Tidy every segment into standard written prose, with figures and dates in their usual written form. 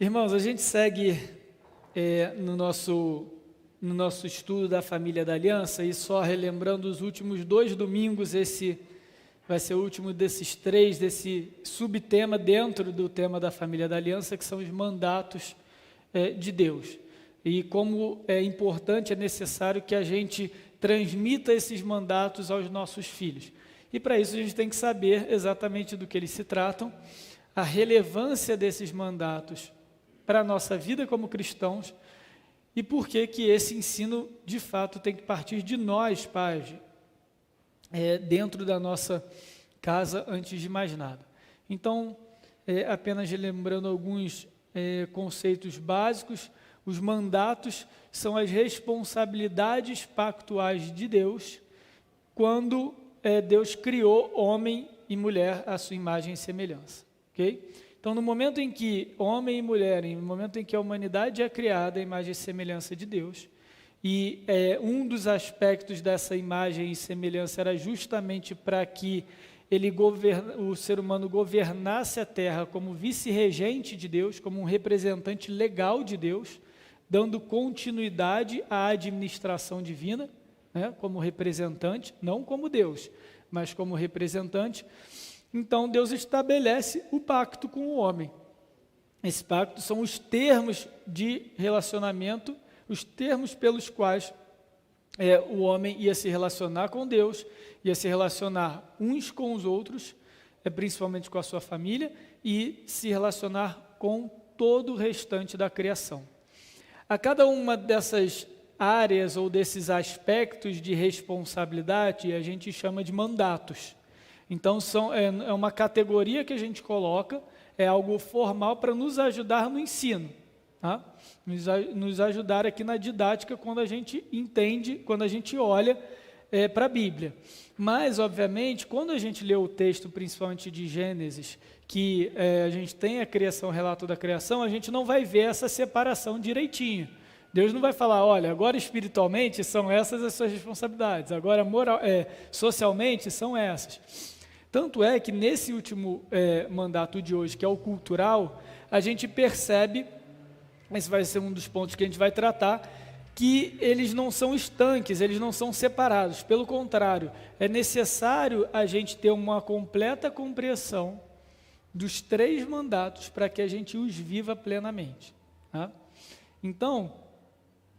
Irmãos, a gente segue no nosso estudo da família da aliança, e só relembrando os últimos 2 domingos, esse vai ser o último desses 3, desse subtema dentro do tema da família da aliança, que são os mandatos de Deus. E como é importante, é necessário que a gente transmita esses mandatos aos nossos filhos. E para isso a gente tem que saber exatamente do que eles se tratam, a relevância desses mandatos para a nossa vida como cristãos e por que esse ensino, de fato, tem que partir de nós, pais, dentro da nossa casa, antes de mais nada. Então, apenas lembrando alguns conceitos básicos, os mandatos são as responsabilidades pactuais de Deus quando Deus criou homem e mulher à sua imagem e semelhança, ok? Então, no momento em que homem e mulher, no momento em que a humanidade é criada à imagem e semelhança de Deus, e um dos aspectos dessa imagem e semelhança era justamente para que o ser humano governasse a terra como vice-regente de Deus, como um representante legal de Deus, dando continuidade à administração divina, como representante, não como Deus, mas como representante. Então, Deus estabelece o pacto com o homem. Esse pacto são os termos de relacionamento, os termos pelos quais o homem ia se relacionar com Deus, ia se relacionar uns com os outros, principalmente com a sua família, e se relacionar com todo o restante da criação. A cada uma dessas áreas ou desses aspectos de responsabilidade, a gente chama de mandatos. Então, é uma categoria que a gente coloca, é algo formal para nos ajudar no ensino, tá? Nos ajudar aqui na didática quando a gente entende, quando a gente olha para a Bíblia. Mas, obviamente, quando a gente lê o texto, principalmente de Gênesis, que a gente tem a criação, o relato da criação, a gente não vai ver essa separação direitinho. Deus não vai falar, olha, agora espiritualmente são essas as suas responsabilidades, agora socialmente são essas. Tanto é que nesse último mandato de hoje, que é o cultural, a gente percebe, esse vai ser um dos pontos que a gente vai tratar, que eles não são estanques, eles não são separados. Pelo contrário, é necessário a gente ter uma completa compreensão dos 3 mandatos para que a gente os viva plenamente. Tá? Então,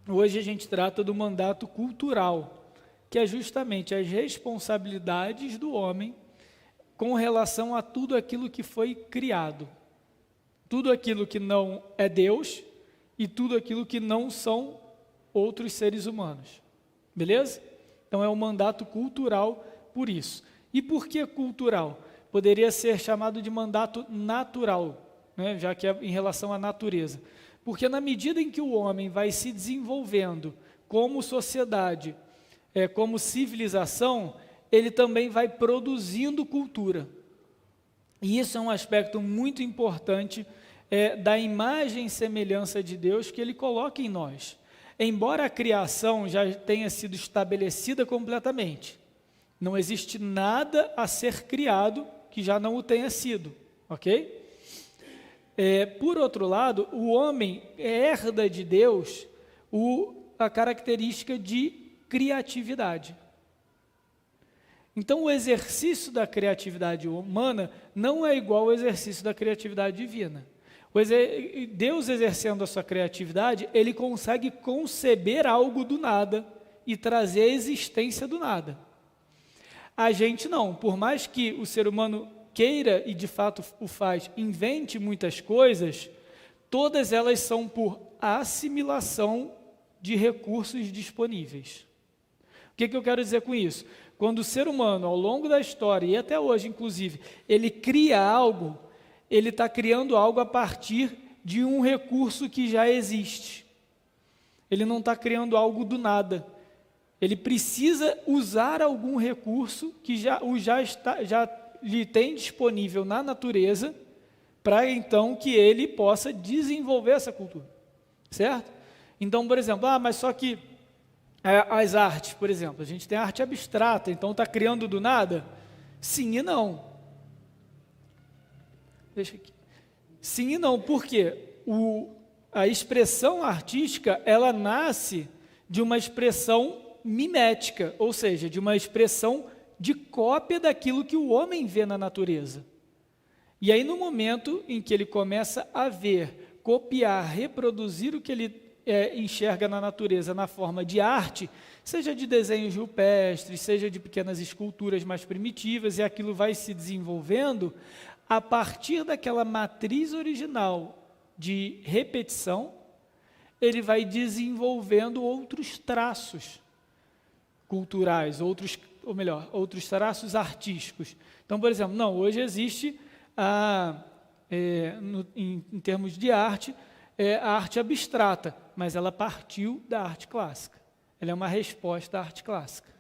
hoje a gente trata do mandato cultural, que é justamente as responsabilidades do homem com relação a tudo aquilo que foi criado. Tudo aquilo que não é Deus e tudo aquilo que não são outros seres humanos. Beleza? Então é um mandato cultural por isso. E por que cultural? Poderia ser chamado de mandato natural, já que é em relação à natureza. Porque na medida em que o homem vai se desenvolvendo como sociedade, como civilização, ele também vai produzindo cultura. E isso é um aspecto muito importante da imagem e semelhança de Deus que Ele coloca em nós. Embora a criação já tenha sido estabelecida completamente, não existe nada a ser criado que já não o tenha sido, ok? Por outro lado, o homem herda de Deus a característica de criatividade. Então, o exercício da criatividade humana não é igual ao exercício da criatividade divina. Deus exercendo a sua criatividade, Ele consegue conceber algo do nada e trazer a existência do nada. A gente não, por mais que o ser humano queira, e de fato o faz, invente muitas coisas, todas elas são por assimilação de recursos disponíveis. O que eu quero dizer com isso? Quando o ser humano, ao longo da história, e até hoje inclusive, ele cria algo, ele está criando algo a partir de um recurso que já existe. Ele não está criando algo do nada. Ele precisa usar algum recurso que já lhe tem disponível na natureza, para então que ele possa desenvolver essa cultura. Certo? Então, por exemplo, mas só que as artes, por exemplo, a gente tem arte abstrata, então está criando do nada? Sim e não. Deixa aqui. Sim e não, por quê? a expressão artística, ela nasce de uma expressão mimética, ou seja, de uma expressão de cópia daquilo que o homem vê na natureza. E aí, no momento em que ele começa a ver, copiar, reproduzir o que ele enxerga na natureza na forma de arte, seja de desenhos rupestres, seja de pequenas esculturas mais primitivas, e aquilo vai se desenvolvendo, a partir daquela matriz original de repetição, ele vai desenvolvendo outros traços culturais, outros traços artísticos. Então, por exemplo, hoje existe, em termos de arte, a arte abstrata, mas ela partiu da arte clássica. Ela é uma resposta à arte clássica.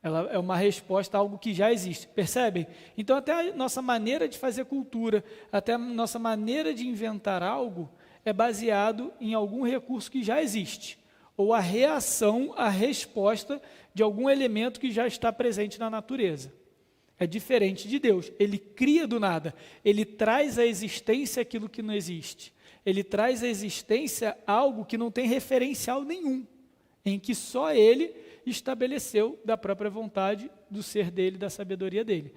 Ela é uma resposta a algo que já existe, percebem? Então, até a nossa maneira de fazer cultura, até a nossa maneira de inventar algo, é baseado em algum recurso que já existe, ou a reação, a resposta de algum elemento que já está presente na natureza. É diferente de Deus. Ele cria do nada, ele traz à existência aquilo que não existe. Ele traz à existência algo que não tem referencial nenhum, em que só ele estabeleceu da própria vontade, do ser dele, da sabedoria dele.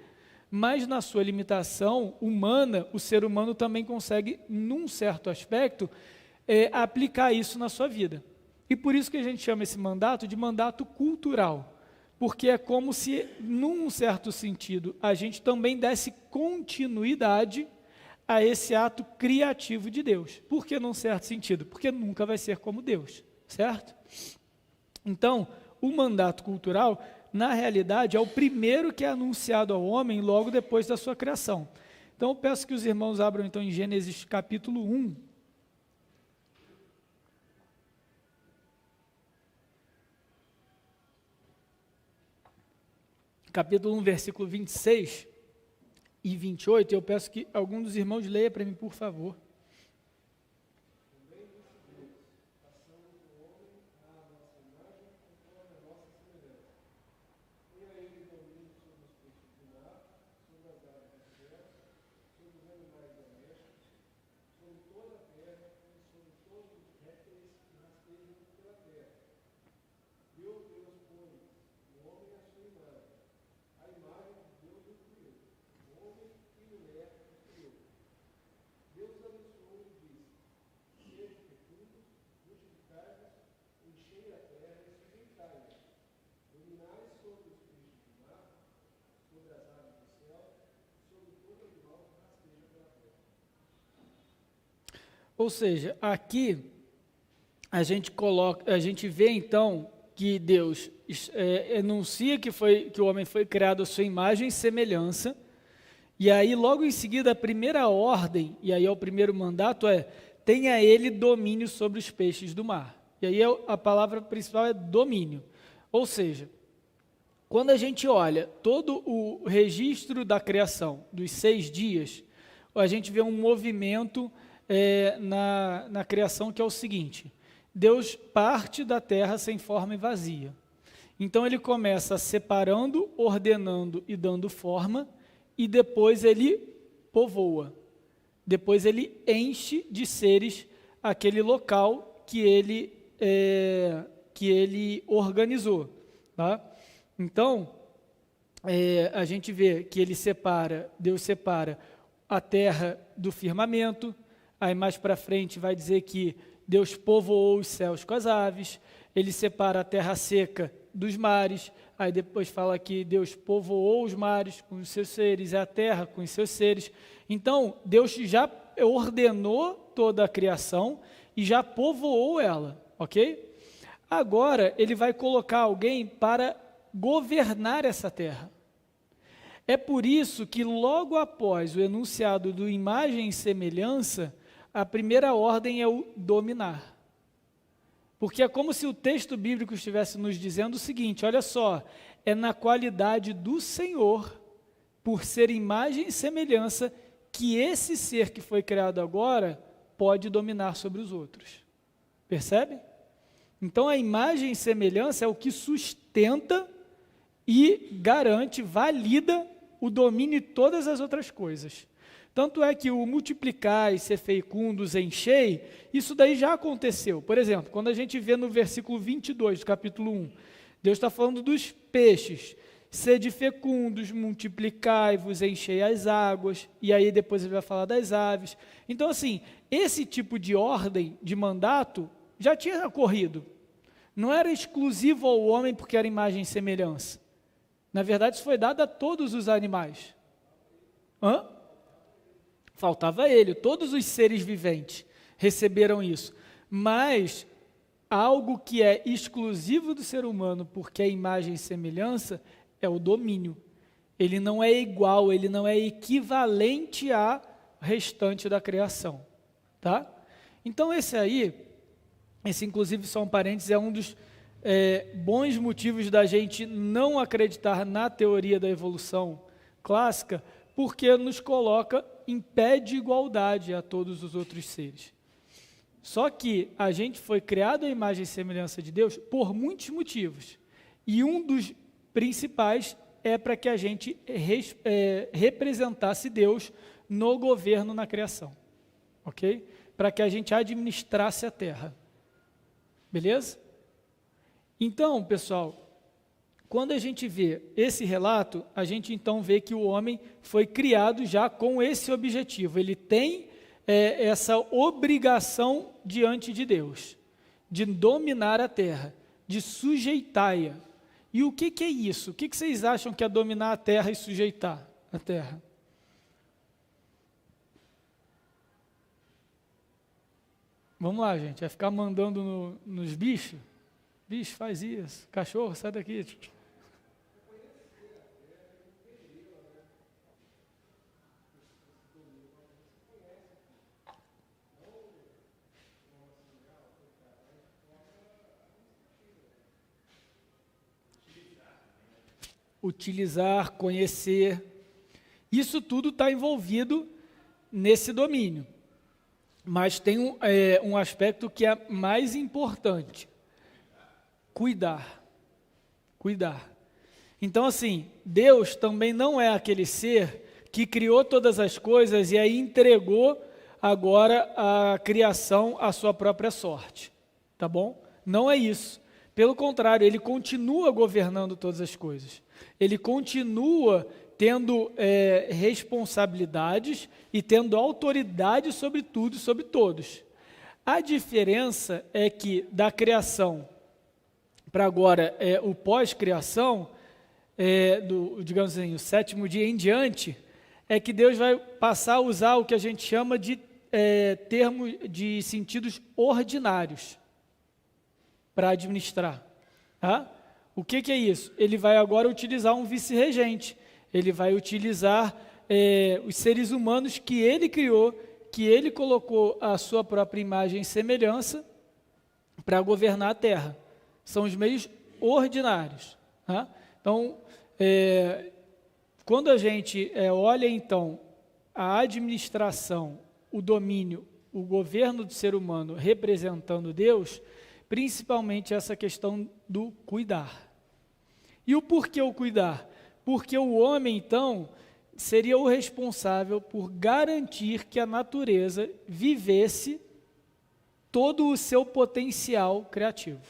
Mas na sua limitação humana, o ser humano também consegue, num certo aspecto, aplicar isso na sua vida. E por isso que a gente chama esse mandato de mandato cultural, porque é como se, num certo sentido, a gente também desse continuidade a esse ato criativo de Deus. Por que num certo sentido? Porque nunca vai ser como Deus, certo? Então, o mandato cultural, na realidade, é o primeiro que é anunciado ao homem logo depois da sua criação. Então, eu peço que os irmãos abram, então, em Gênesis capítulo 1. Capítulo 1, versículo 26 e 28, eu peço que algum dos irmãos leia para mim, por favor. Ou seja, aqui a gente vê então que Deus enuncia que o homem foi criado à sua imagem e semelhança, e aí logo em seguida a primeira ordem, e aí é o primeiro mandato tenha ele domínio sobre os peixes do mar. E aí a palavra principal é domínio. Ou seja, quando a gente olha todo o registro da criação dos 6 dias, a gente vê um movimento na criação que é o seguinte: Deus parte da terra sem forma e vazia. Então ele começa separando, ordenando e dando forma, e depois ele povoa. Depois ele enche de seres aquele local que ele organizou. Tá? Então, a gente vê que Deus separa a terra do firmamento. Aí mais para frente vai dizer que Deus povoou os céus com as aves, ele separa a terra seca dos mares, aí depois fala que Deus povoou os mares com os seus seres, e a terra com os seus seres. Então, Deus já ordenou toda a criação e já povoou ela, ok? Agora, ele vai colocar alguém para governar essa terra. É por isso que logo após o enunciado do imagem e semelhança, a primeira ordem é o dominar. Porque é como se o texto bíblico estivesse nos dizendo o seguinte: olha só, é na qualidade do Senhor, por ser imagem e semelhança, que esse ser que foi criado agora pode dominar sobre os outros. Percebe? Então a imagem e semelhança é o que sustenta e garante, valida o domínio de todas as outras coisas. Tanto é que o multiplicar e ser fecundos, enchei, isso daí já aconteceu. Por exemplo, quando a gente vê no versículo 22 do capítulo 1, Deus está falando dos peixes. Sede fecundos, multiplicai-vos, enchei as águas, e aí depois ele vai falar das aves. Então, assim, esse tipo de ordem, de mandato, já tinha ocorrido. Não era exclusivo ao homem porque era imagem e semelhança. Na verdade, isso foi dado a todos os animais. Faltava ele, todos os seres viventes receberam isso. Mas algo que é exclusivo do ser humano porque é imagem e semelhança é o domínio. Ele não é igual, ele não é equivalente ao restante da criação, tá? Então esse inclusive só um parênteses, é um dos bons motivos da gente não acreditar na teoria da evolução clássica, porque nos coloca em pé de igualdade a todos os outros seres. Só que a gente foi criado à imagem e semelhança de Deus por muitos motivos, e um dos principais é para que a gente representasse Deus no governo na criação, ok? Para que a gente administrasse a terra, beleza? Então, pessoal, quando a gente vê esse relato, a gente então vê que o homem foi criado já com esse objetivo, ele tem essa obrigação diante de Deus, de dominar a terra, de sujeitá-la. E o que é isso? O que vocês acham que é dominar a terra e sujeitar a terra? Vamos lá, gente, vai ficar mandando nos bichos? Bicho, faz isso. Cachorro, sai daqui. Utilizar, conhecer, isso tudo está envolvido nesse domínio. Mas tem um aspecto que é mais importante: cuidar. Cuidar. Então, assim, Deus também não é aquele ser que criou todas as coisas e aí entregou agora a criação à sua própria sorte. Tá bom? Não é isso. Pelo contrário, ele continua governando todas as coisas. Ele continua tendo responsabilidades e tendo autoridade sobre tudo e sobre todos. A diferença é que da criação para agora, o pós-criação, digamos assim, o sétimo dia em diante, é que Deus vai passar a usar o que a gente chama de termos de sentidos ordinários para administrar. Tá? O que é isso? Ele vai agora utilizar um vice-regente, ele vai utilizar os seres humanos que ele criou, que ele colocou a sua própria imagem e semelhança para governar a terra. São os meios ordinários. Tá? Então, quando a gente olha então a administração, o domínio, o governo do ser humano representando Deus, principalmente essa questão do cuidar. E o porquê o cuidar? Porque o homem, então, seria o responsável por garantir que a natureza vivesse todo o seu potencial criativo.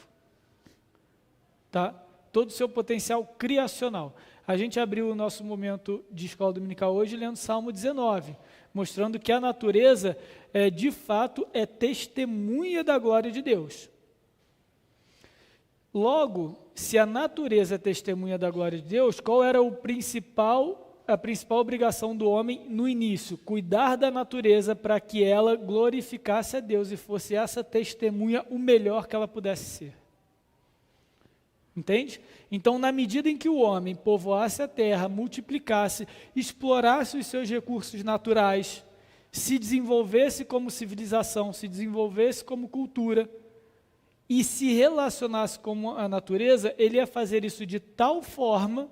Tá? Todo o seu potencial criacional. A gente abriu o nosso momento de escola dominical hoje lendo Salmo 19, mostrando que a natureza, de fato, é testemunha da glória de Deus. Logo, se a natureza é testemunha da glória de Deus, qual era a principal obrigação do homem no início? Cuidar da natureza para que ela glorificasse a Deus e fosse essa testemunha o melhor que ela pudesse ser. Entende? Então, na medida em que o homem povoasse a terra, multiplicasse, explorasse os seus recursos naturais, se desenvolvesse como civilização, se desenvolvesse como cultura, e se relacionasse com a natureza, ele ia fazer isso de tal forma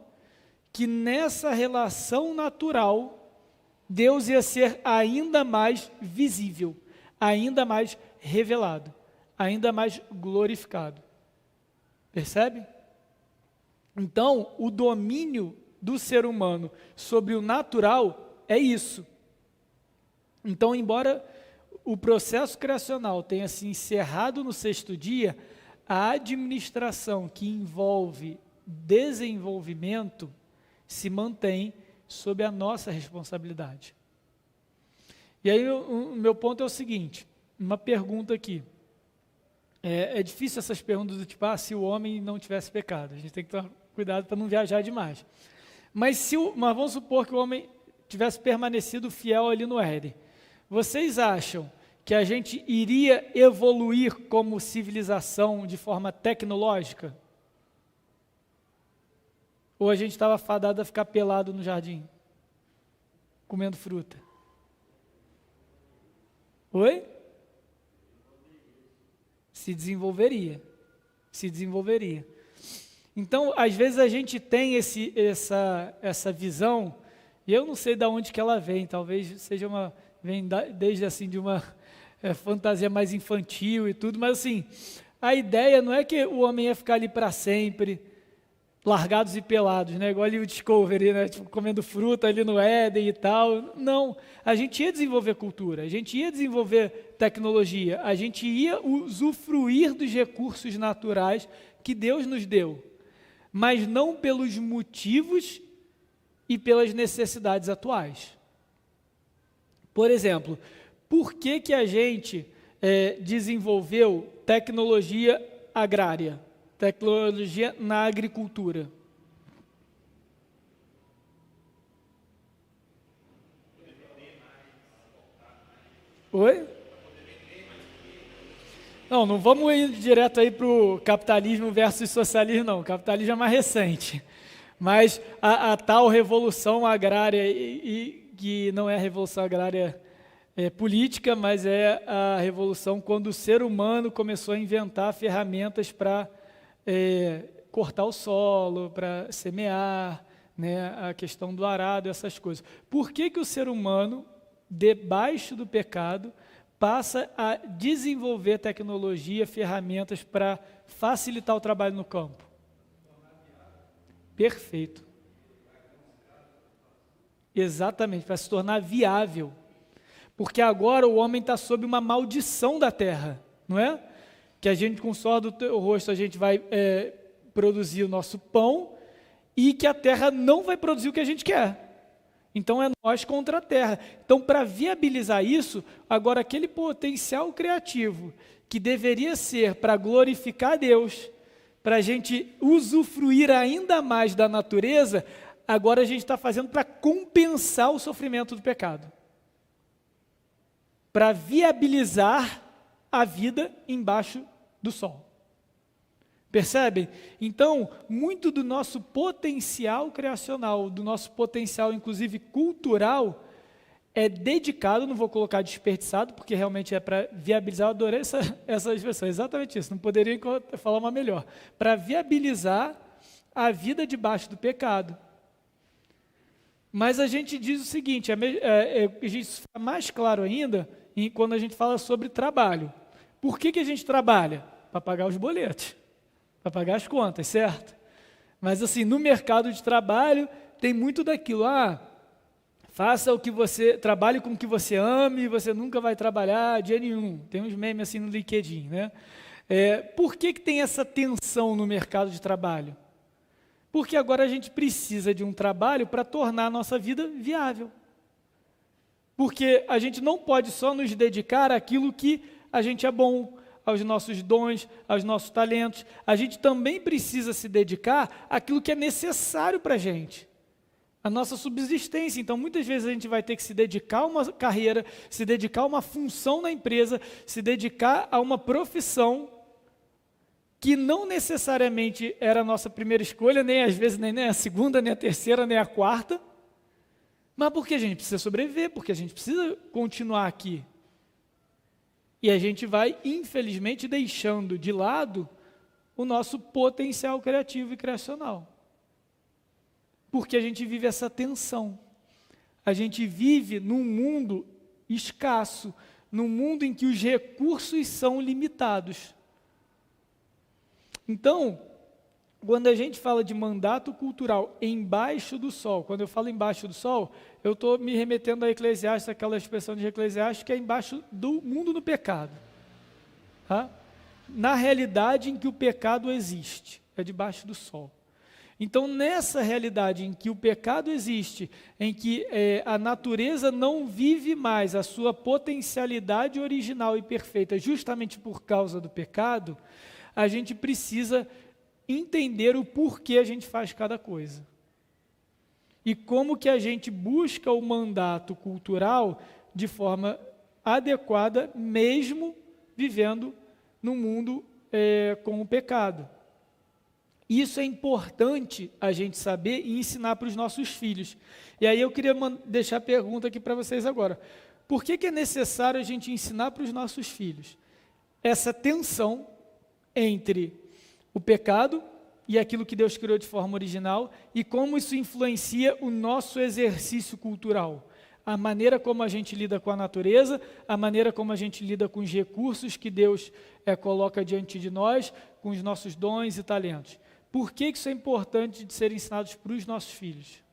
que nessa relação natural, Deus ia ser ainda mais visível, ainda mais revelado, ainda mais glorificado. Percebe? Então, o domínio do ser humano sobre o natural é isso. Então, embora o processo criacional tenha se encerrado no sexto dia, a administração que envolve desenvolvimento se mantém sob a nossa responsabilidade. E aí o meu ponto é o seguinte, uma pergunta aqui. É difícil essas perguntas do tipo, se o homem não tivesse pecado. A gente tem que tomar cuidado para não viajar demais. Mas vamos supor que o homem tivesse permanecido fiel ali no Éden. Vocês acham que a gente iria evoluir como civilização de forma tecnológica? Ou a gente estava fadado a ficar pelado no jardim, comendo fruta? Oi? Se desenvolveria. Então, às vezes a gente tem essa visão, e eu não sei de onde que ela vem, talvez seja vem desde assim de uma fantasia mais infantil e tudo, mas assim, a ideia não é que o homem ia ficar ali para sempre, largados e pelados, né? Igual ali o Discovery, né? Tipo, comendo fruta ali no Éden e tal. Não, a gente ia desenvolver cultura, a gente ia desenvolver tecnologia, a gente ia usufruir dos recursos naturais que Deus nos deu, mas não pelos motivos e pelas necessidades atuais. Por exemplo, por que a gente desenvolveu tecnologia agrária, tecnologia na agricultura? Oi? Não vamos ir direto aí para o capitalismo versus socialismo, não. O capitalismo é mais recente. Mas a tal revolução agrária, que não é a revolução agrária política, mas é a revolução quando o ser humano começou a inventar ferramentas para cortar o solo, para semear, né, a questão do arado, essas coisas. Por que o ser humano, debaixo do pecado, passa a desenvolver tecnologia, ferramentas para facilitar o trabalho no campo? Perfeito. Exatamente, para se tornar viável. Porque agora o homem está sob uma maldição da terra, não é? Que a gente, com o suor do rosto, a gente vai produzir o nosso pão e que a terra não vai produzir o que a gente quer. Então é nós contra a terra. Então, para viabilizar isso, agora aquele potencial criativo que deveria ser para glorificar a Deus, para a gente usufruir ainda mais da natureza, agora a gente está fazendo para compensar o sofrimento do pecado. Para viabilizar a vida embaixo do sol. Percebem? Então, muito do nosso potencial criacional, do nosso potencial, inclusive cultural, é dedicado, não vou colocar desperdiçado, porque realmente é para viabilizar, eu adorei essa expressão, exatamente isso, não poderia falar uma melhor, para viabilizar a vida debaixo do pecado. Mas a gente diz o seguinte, a gente fica mais claro ainda quando a gente fala sobre trabalho. Por que a gente trabalha? Para pagar os boletos, para pagar as contas, certo? Mas assim, no mercado de trabalho, tem muito daquilo, faça o que você, trabalhe com o que você ame, você nunca vai trabalhar dia nenhum. Tem uns memes assim no LinkedIn, né? Por que tem essa tensão no mercado de trabalho? Porque agora a gente precisa de um trabalho para tornar a nossa vida viável. Porque a gente não pode só nos dedicar àquilo que a gente é bom, aos nossos dons, aos nossos talentos. A gente também precisa se dedicar àquilo que é necessário para a gente. A nossa subsistência. Então, muitas vezes a gente vai ter que se dedicar a uma carreira, se dedicar a uma função na empresa, se dedicar a uma profissão que não necessariamente era a nossa primeira escolha, nem às vezes nem a segunda, nem a terceira, nem a quarta, mas porque a gente precisa sobreviver, porque a gente precisa continuar aqui. E a gente vai, infelizmente, deixando de lado o nosso potencial criativo e criacional. Porque a gente vive essa tensão. A gente vive num mundo escasso, num mundo em que os recursos são limitados. Então, quando a gente fala de mandato cultural embaixo do sol, quando eu falo embaixo do sol, eu estou me remetendo a Eclesiastes, aquela expressão de Eclesiastes que é embaixo do mundo no pecado. Tá? Na realidade em que o pecado existe, é debaixo do sol. Então, nessa realidade em que o pecado existe, em que a natureza não vive mais a sua potencialidade original e perfeita, justamente por causa do pecado, a gente precisa entender o porquê a gente faz cada coisa. E como que a gente busca o mandato cultural de forma adequada, mesmo vivendo num mundo com o pecado. Isso é importante a gente saber e ensinar para os nossos filhos. E aí eu queria deixar a pergunta aqui para vocês agora. Por que é necessário a gente ensinar para os nossos filhos essa tensão entre o pecado e aquilo que Deus criou de forma original e como isso influencia o nosso exercício cultural? A maneira como a gente lida com a natureza, a maneira como a gente lida com os recursos que Deus coloca diante de nós, com os nossos dons e talentos. Por que isso é importante de ser ensinados para os nossos filhos?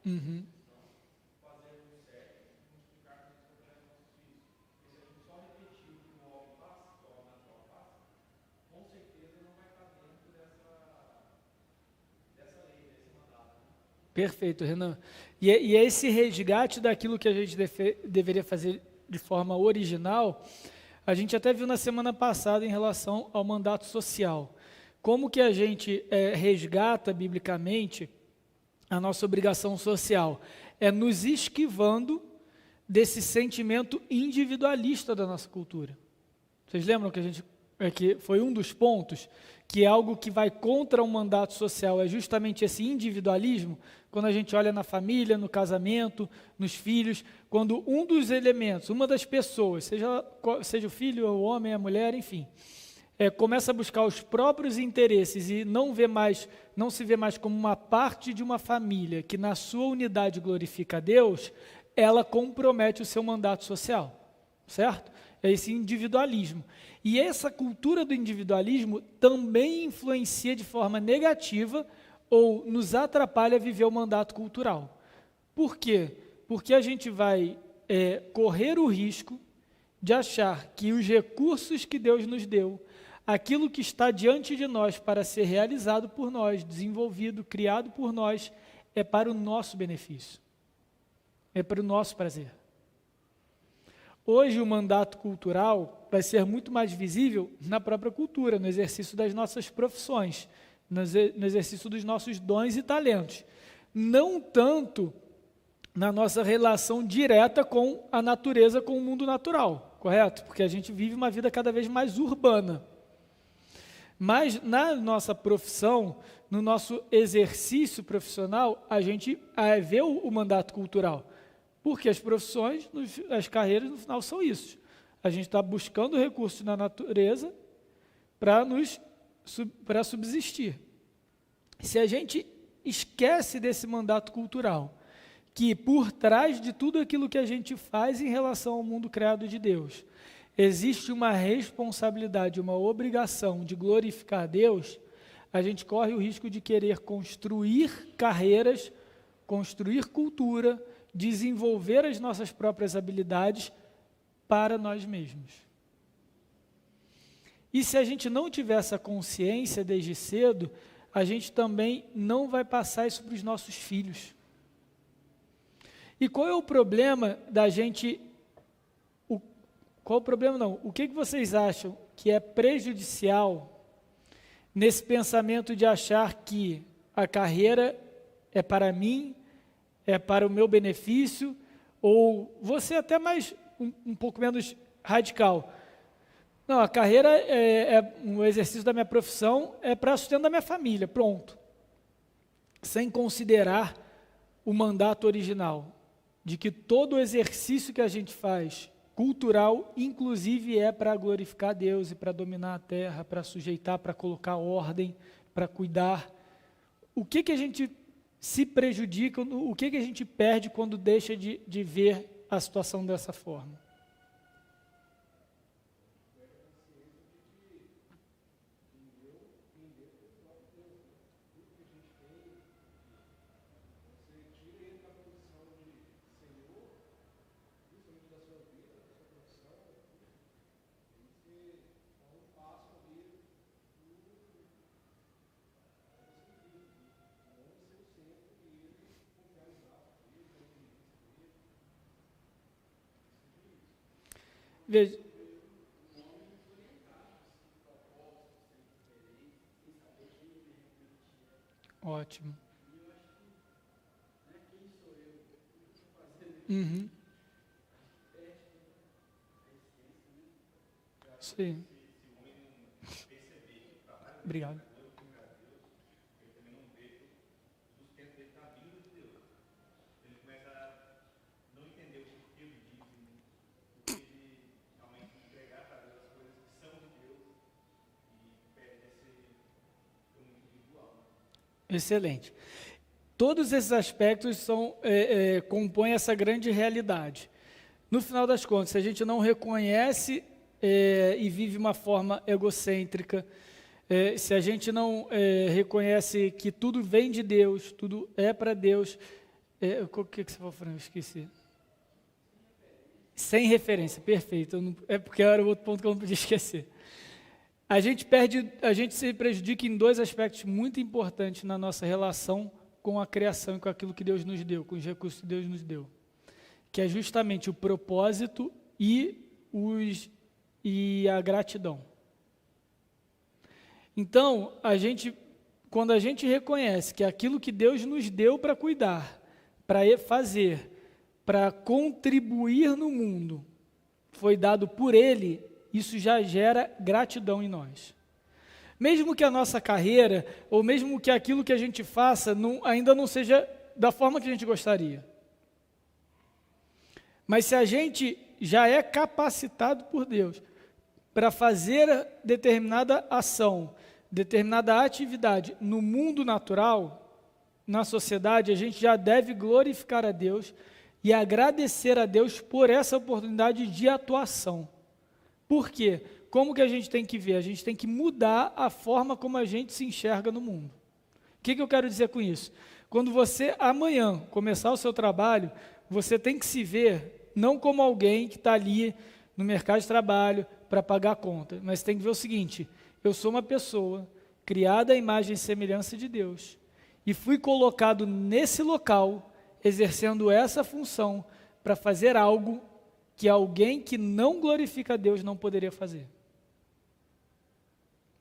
Uhum. Perfeito, Renan. E é esse resgate daquilo que a gente deveria fazer de forma original, a gente até viu na semana passada em relação ao mandato social. Como que a gente resgata biblicamente a nossa obrigação social? É nos esquivando desse sentimento individualista da nossa cultura. Vocês lembram que que foi um dos pontos, que é algo que vai contra o mandato social, é justamente esse individualismo, quando a gente olha na família, no casamento, nos filhos, quando um dos elementos, uma das pessoas, seja o filho, o homem, a mulher, enfim, começa a buscar os próprios interesses e não se vê mais como uma parte de uma família que na sua unidade glorifica a Deus, ela compromete o seu mandato social, certo? É esse individualismo. E essa cultura do individualismo também influencia de forma negativa ou nos atrapalha a viver o mandato cultural. Por quê? Porque a gente vai correr o risco de achar que os recursos que Deus nos deu, aquilo que está diante de nós para ser realizado por nós, desenvolvido, criado por nós, é para o nosso benefício, é para o nosso prazer. Hoje o mandato cultural vai ser muito mais visível na própria cultura, no exercício das nossas profissões, no exercício dos nossos dons e talentos. Não tanto na nossa relação direta com a natureza, com o mundo natural, correto? Porque a gente vive uma vida cada vez mais urbana. Mas na nossa profissão, no nosso exercício profissional, a gente vê o mandato cultural. Porque as profissões, as carreiras, no final, são isso. A gente está buscando recursos na natureza para subsistir. Se a gente esquece desse mandato cultural, que por trás de tudo aquilo que a gente faz em relação ao mundo criado de Deus, existe uma responsabilidade, uma obrigação de glorificar a Deus, a gente corre o risco de querer construir carreiras, construir cultura, desenvolver as nossas próprias habilidades para nós mesmos. E se a gente não tiver essa consciência desde cedo, a gente também não vai passar isso para os nossos filhos. E qual é o problema da gente... Qual o problema não? O que vocês acham que é prejudicial nesse pensamento de achar que a carreira é para mim, é para o meu benefício, ou você até mais, um pouco menos radical. Não, a carreira o exercício da minha profissão é para sustento da minha família, pronto. sem considerar o mandato original, de que todo o exercício que a gente faz, cultural, inclusive é para glorificar Deus e para dominar a terra, para sujeitar, para colocar ordem, para cuidar. O que a gente se prejudica, o que a gente perde quando deixa de ver a situação dessa forma? Veja. Ótimo. Uhum. Sim. Obrigado. Excelente. Todos esses aspectos compõem essa grande realidade. No final das contas, se a gente não reconhece e vive uma forma egocêntrica, se a gente não reconhece que tudo vem de Deus, tudo é para Deus, o que você falou, Fran? Eu esqueci. Sem referência, perfeito. É porque era o outro ponto que eu não podia esquecer. A gente se prejudica em dois aspectos muito importantes na nossa relação com a criação e com aquilo que Deus nos deu, com os recursos que Deus nos deu, que é justamente o propósito e a gratidão. Então, quando a gente reconhece que aquilo que Deus nos deu para cuidar, para fazer, para contribuir no mundo, foi dado por Ele, isso já gera gratidão em nós. Mesmo que a nossa carreira, ou mesmo que aquilo que a gente faça, ainda não seja da forma que a gente gostaria. Mas se a gente já é capacitado por Deus para fazer determinada ação, determinada atividade no mundo natural, na sociedade, a gente já deve glorificar a Deus e agradecer a Deus por essa oportunidade de atuação. Por quê? Como que a gente tem que ver? A gente tem que mudar a forma como a gente se enxerga no mundo. O que eu quero dizer com isso? Quando você amanhã começar o seu trabalho, você tem que se ver não como alguém que está ali no mercado de trabalho para pagar a conta, mas tem que ver o seguinte: eu sou uma pessoa criada à imagem e semelhança de Deus e fui colocado nesse local, exercendo essa função para fazer algo que alguém que não glorifica a Deus não poderia fazer.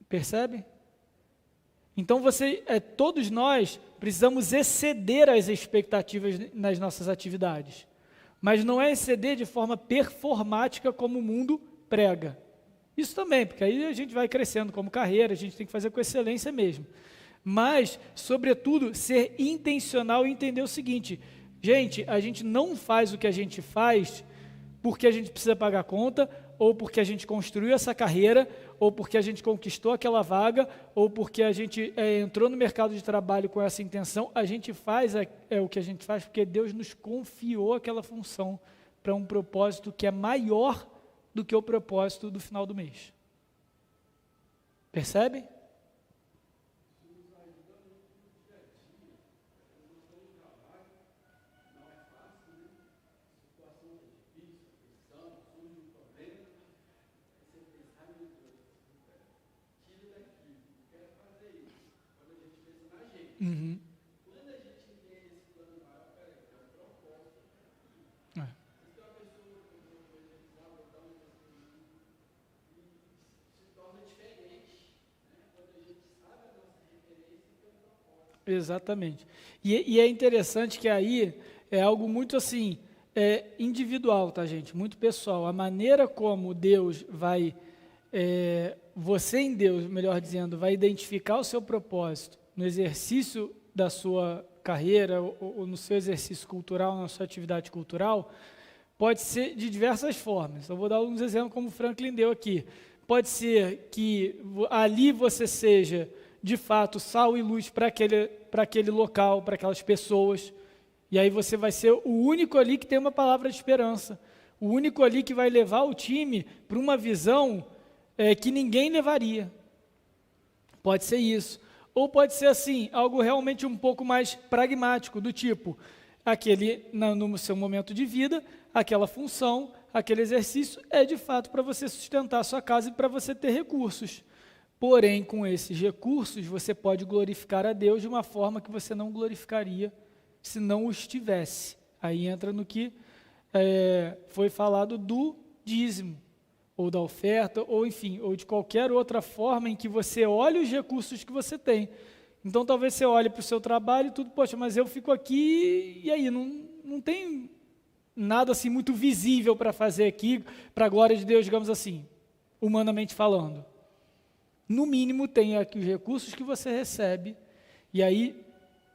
Percebe? Então todos nós precisamos exceder as expectativas nas nossas atividades, mas não é exceder de forma performática como o mundo prega. Isso também, porque aí a gente vai crescendo como carreira, a gente tem que fazer com excelência mesmo. Mas, sobretudo, ser intencional e entender o seguinte: gente, a gente não faz o que a gente faz porque a gente precisa pagar a conta, ou porque a gente construiu essa carreira, ou porque a gente conquistou aquela vaga, ou porque a gente entrou no mercado de trabalho com essa intenção. A gente faz o que a gente faz porque Deus nos confiou aquela função para um propósito que é maior do que o propósito do final do mês. Percebe? Uhum. Exatamente. E é interessante que aí é algo muito assim, individual, tá, gente? Muito pessoal. A maneira como Deus vai, você em Deus, melhor dizendo, vai identificar o seu propósito no exercício da sua carreira ou no seu exercício cultural, na sua atividade cultural, pode ser de diversas formas. Eu vou dar alguns exemplos como o Franklin deu aqui. Pode ser que ali você seja, de fato, sal e luz para aquele local, para aquelas pessoas, e aí você vai ser o único ali que tem uma palavra de esperança, o único ali que vai levar o time para uma visão que ninguém levaria. Pode ser isso. Ou pode ser assim, algo realmente um pouco mais pragmático, do tipo, no seu momento de vida, aquela função, aquele exercício é de fato para você sustentar a sua casa e para você ter recursos. Porém, com esses recursos, você pode glorificar a Deus de uma forma que você não glorificaria se não os tivesse. Aí entra no que foi falado do dízimo, ou da oferta, ou enfim, ou de qualquer outra forma em que você olhe os recursos que você tem. Então, talvez você olhe para o seu trabalho e tudo, poxa, mas eu fico aqui e aí, não tem nada assim muito visível para fazer aqui, para a glória de Deus, digamos assim, humanamente falando. No mínimo, tem aqui os recursos que você recebe, e aí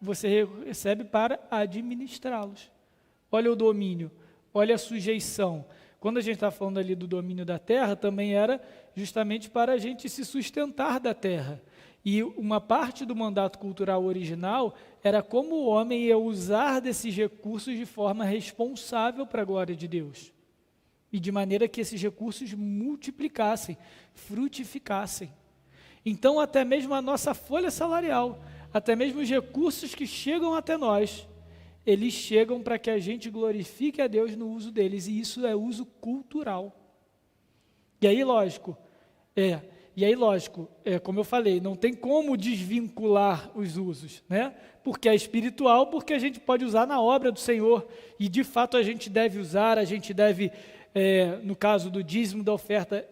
você recebe para administrá-los. Olha o domínio, olha a sujeição. Quando a gente está falando ali do domínio da terra, também era justamente para a gente se sustentar da terra. E uma parte do mandato cultural original era como o homem ia usar desses recursos de forma responsável para a glória de Deus. E de maneira que esses recursos multiplicassem, frutificassem. Então, até mesmo a nossa folha salarial, até mesmo os recursos que chegam até nós, eles chegam para que a gente glorifique a Deus no uso deles, e isso é uso cultural. E aí, lógico, como eu falei, não tem como desvincular os usos, né? Porque é espiritual, porque a gente pode usar na obra do Senhor, e de fato a gente deve usar, a gente deve, no caso do dízimo, da oferta,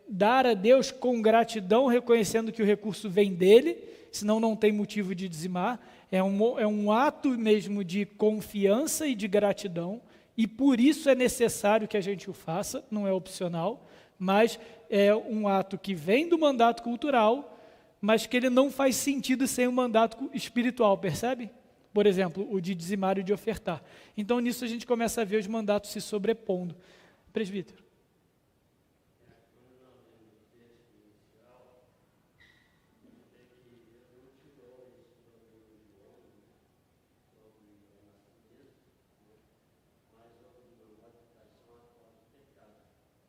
dar a Deus com gratidão, reconhecendo que o recurso vem dele, senão não tem motivo de dizimar. É um ato mesmo de confiança e de gratidão, e por isso é necessário que a gente o faça, não é opcional, mas é um ato que vem do mandato cultural, mas que ele não faz sentido sem o mandato espiritual, percebe? Por exemplo, o de dizimar e de ofertar. Então, nisso a gente começa a ver os mandatos se sobrepondo. Presbítero.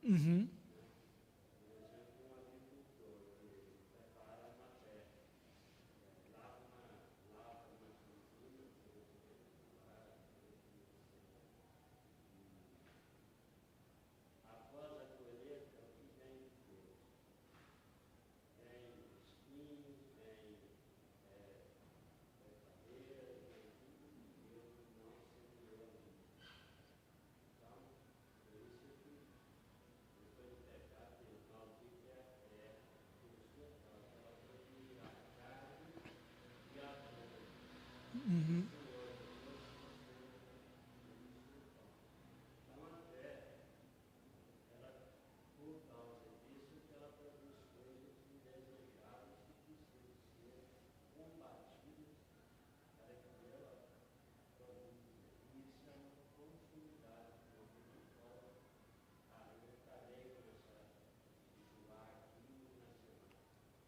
Uhum. Uhum.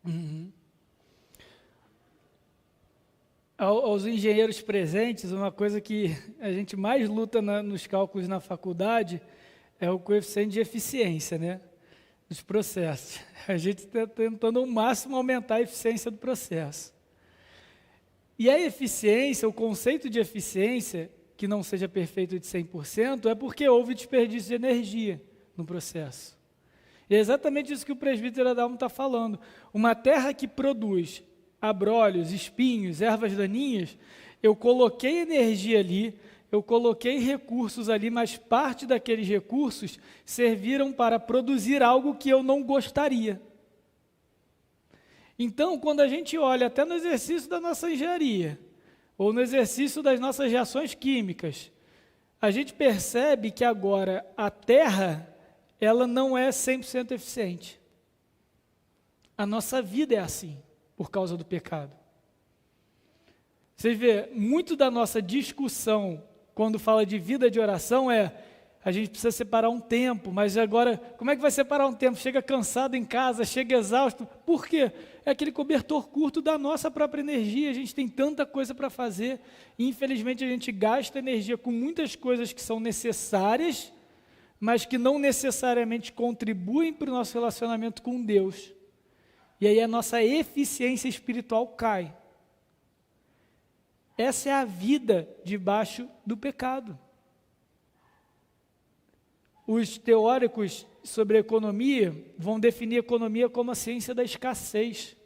Uhum. Aos engenheiros presentes, uma coisa que a gente mais luta nos cálculos na faculdade é o coeficiente de eficiência, né, dos processos. A gente está tentando ao máximo aumentar a eficiência do processo. E a eficiência, o conceito de eficiência, que não seja perfeito de 100%, é porque houve desperdício de energia no processo. E é exatamente isso que o presbítero Adalmo está falando. Uma terra que produz abrolhos, espinhos, ervas daninhas, eu coloquei energia ali, eu coloquei recursos ali, mas parte daqueles recursos serviram para produzir algo que eu não gostaria. Então, quando a gente olha até no exercício da nossa engenharia, ou no exercício das nossas reações químicas, a gente percebe que agora a terra, ela não é 100% eficiente. A nossa vida é assim, por causa do pecado. Vocês vê, muito da nossa discussão, quando fala de vida de oração, a gente precisa separar um tempo, mas agora, como é que vai separar um tempo? Chega cansado em casa, chega exausto. Por quê? É aquele cobertor curto da nossa própria energia. A gente tem tanta coisa para fazer e, infelizmente, a gente gasta energia com muitas coisas que são necessárias, mas que não necessariamente contribuem para o nosso relacionamento com Deus. E aí a nossa eficiência espiritual cai. Essa é a vida debaixo do pecado. Os teóricos sobre economia vão definir a economia como a ciência da escassez,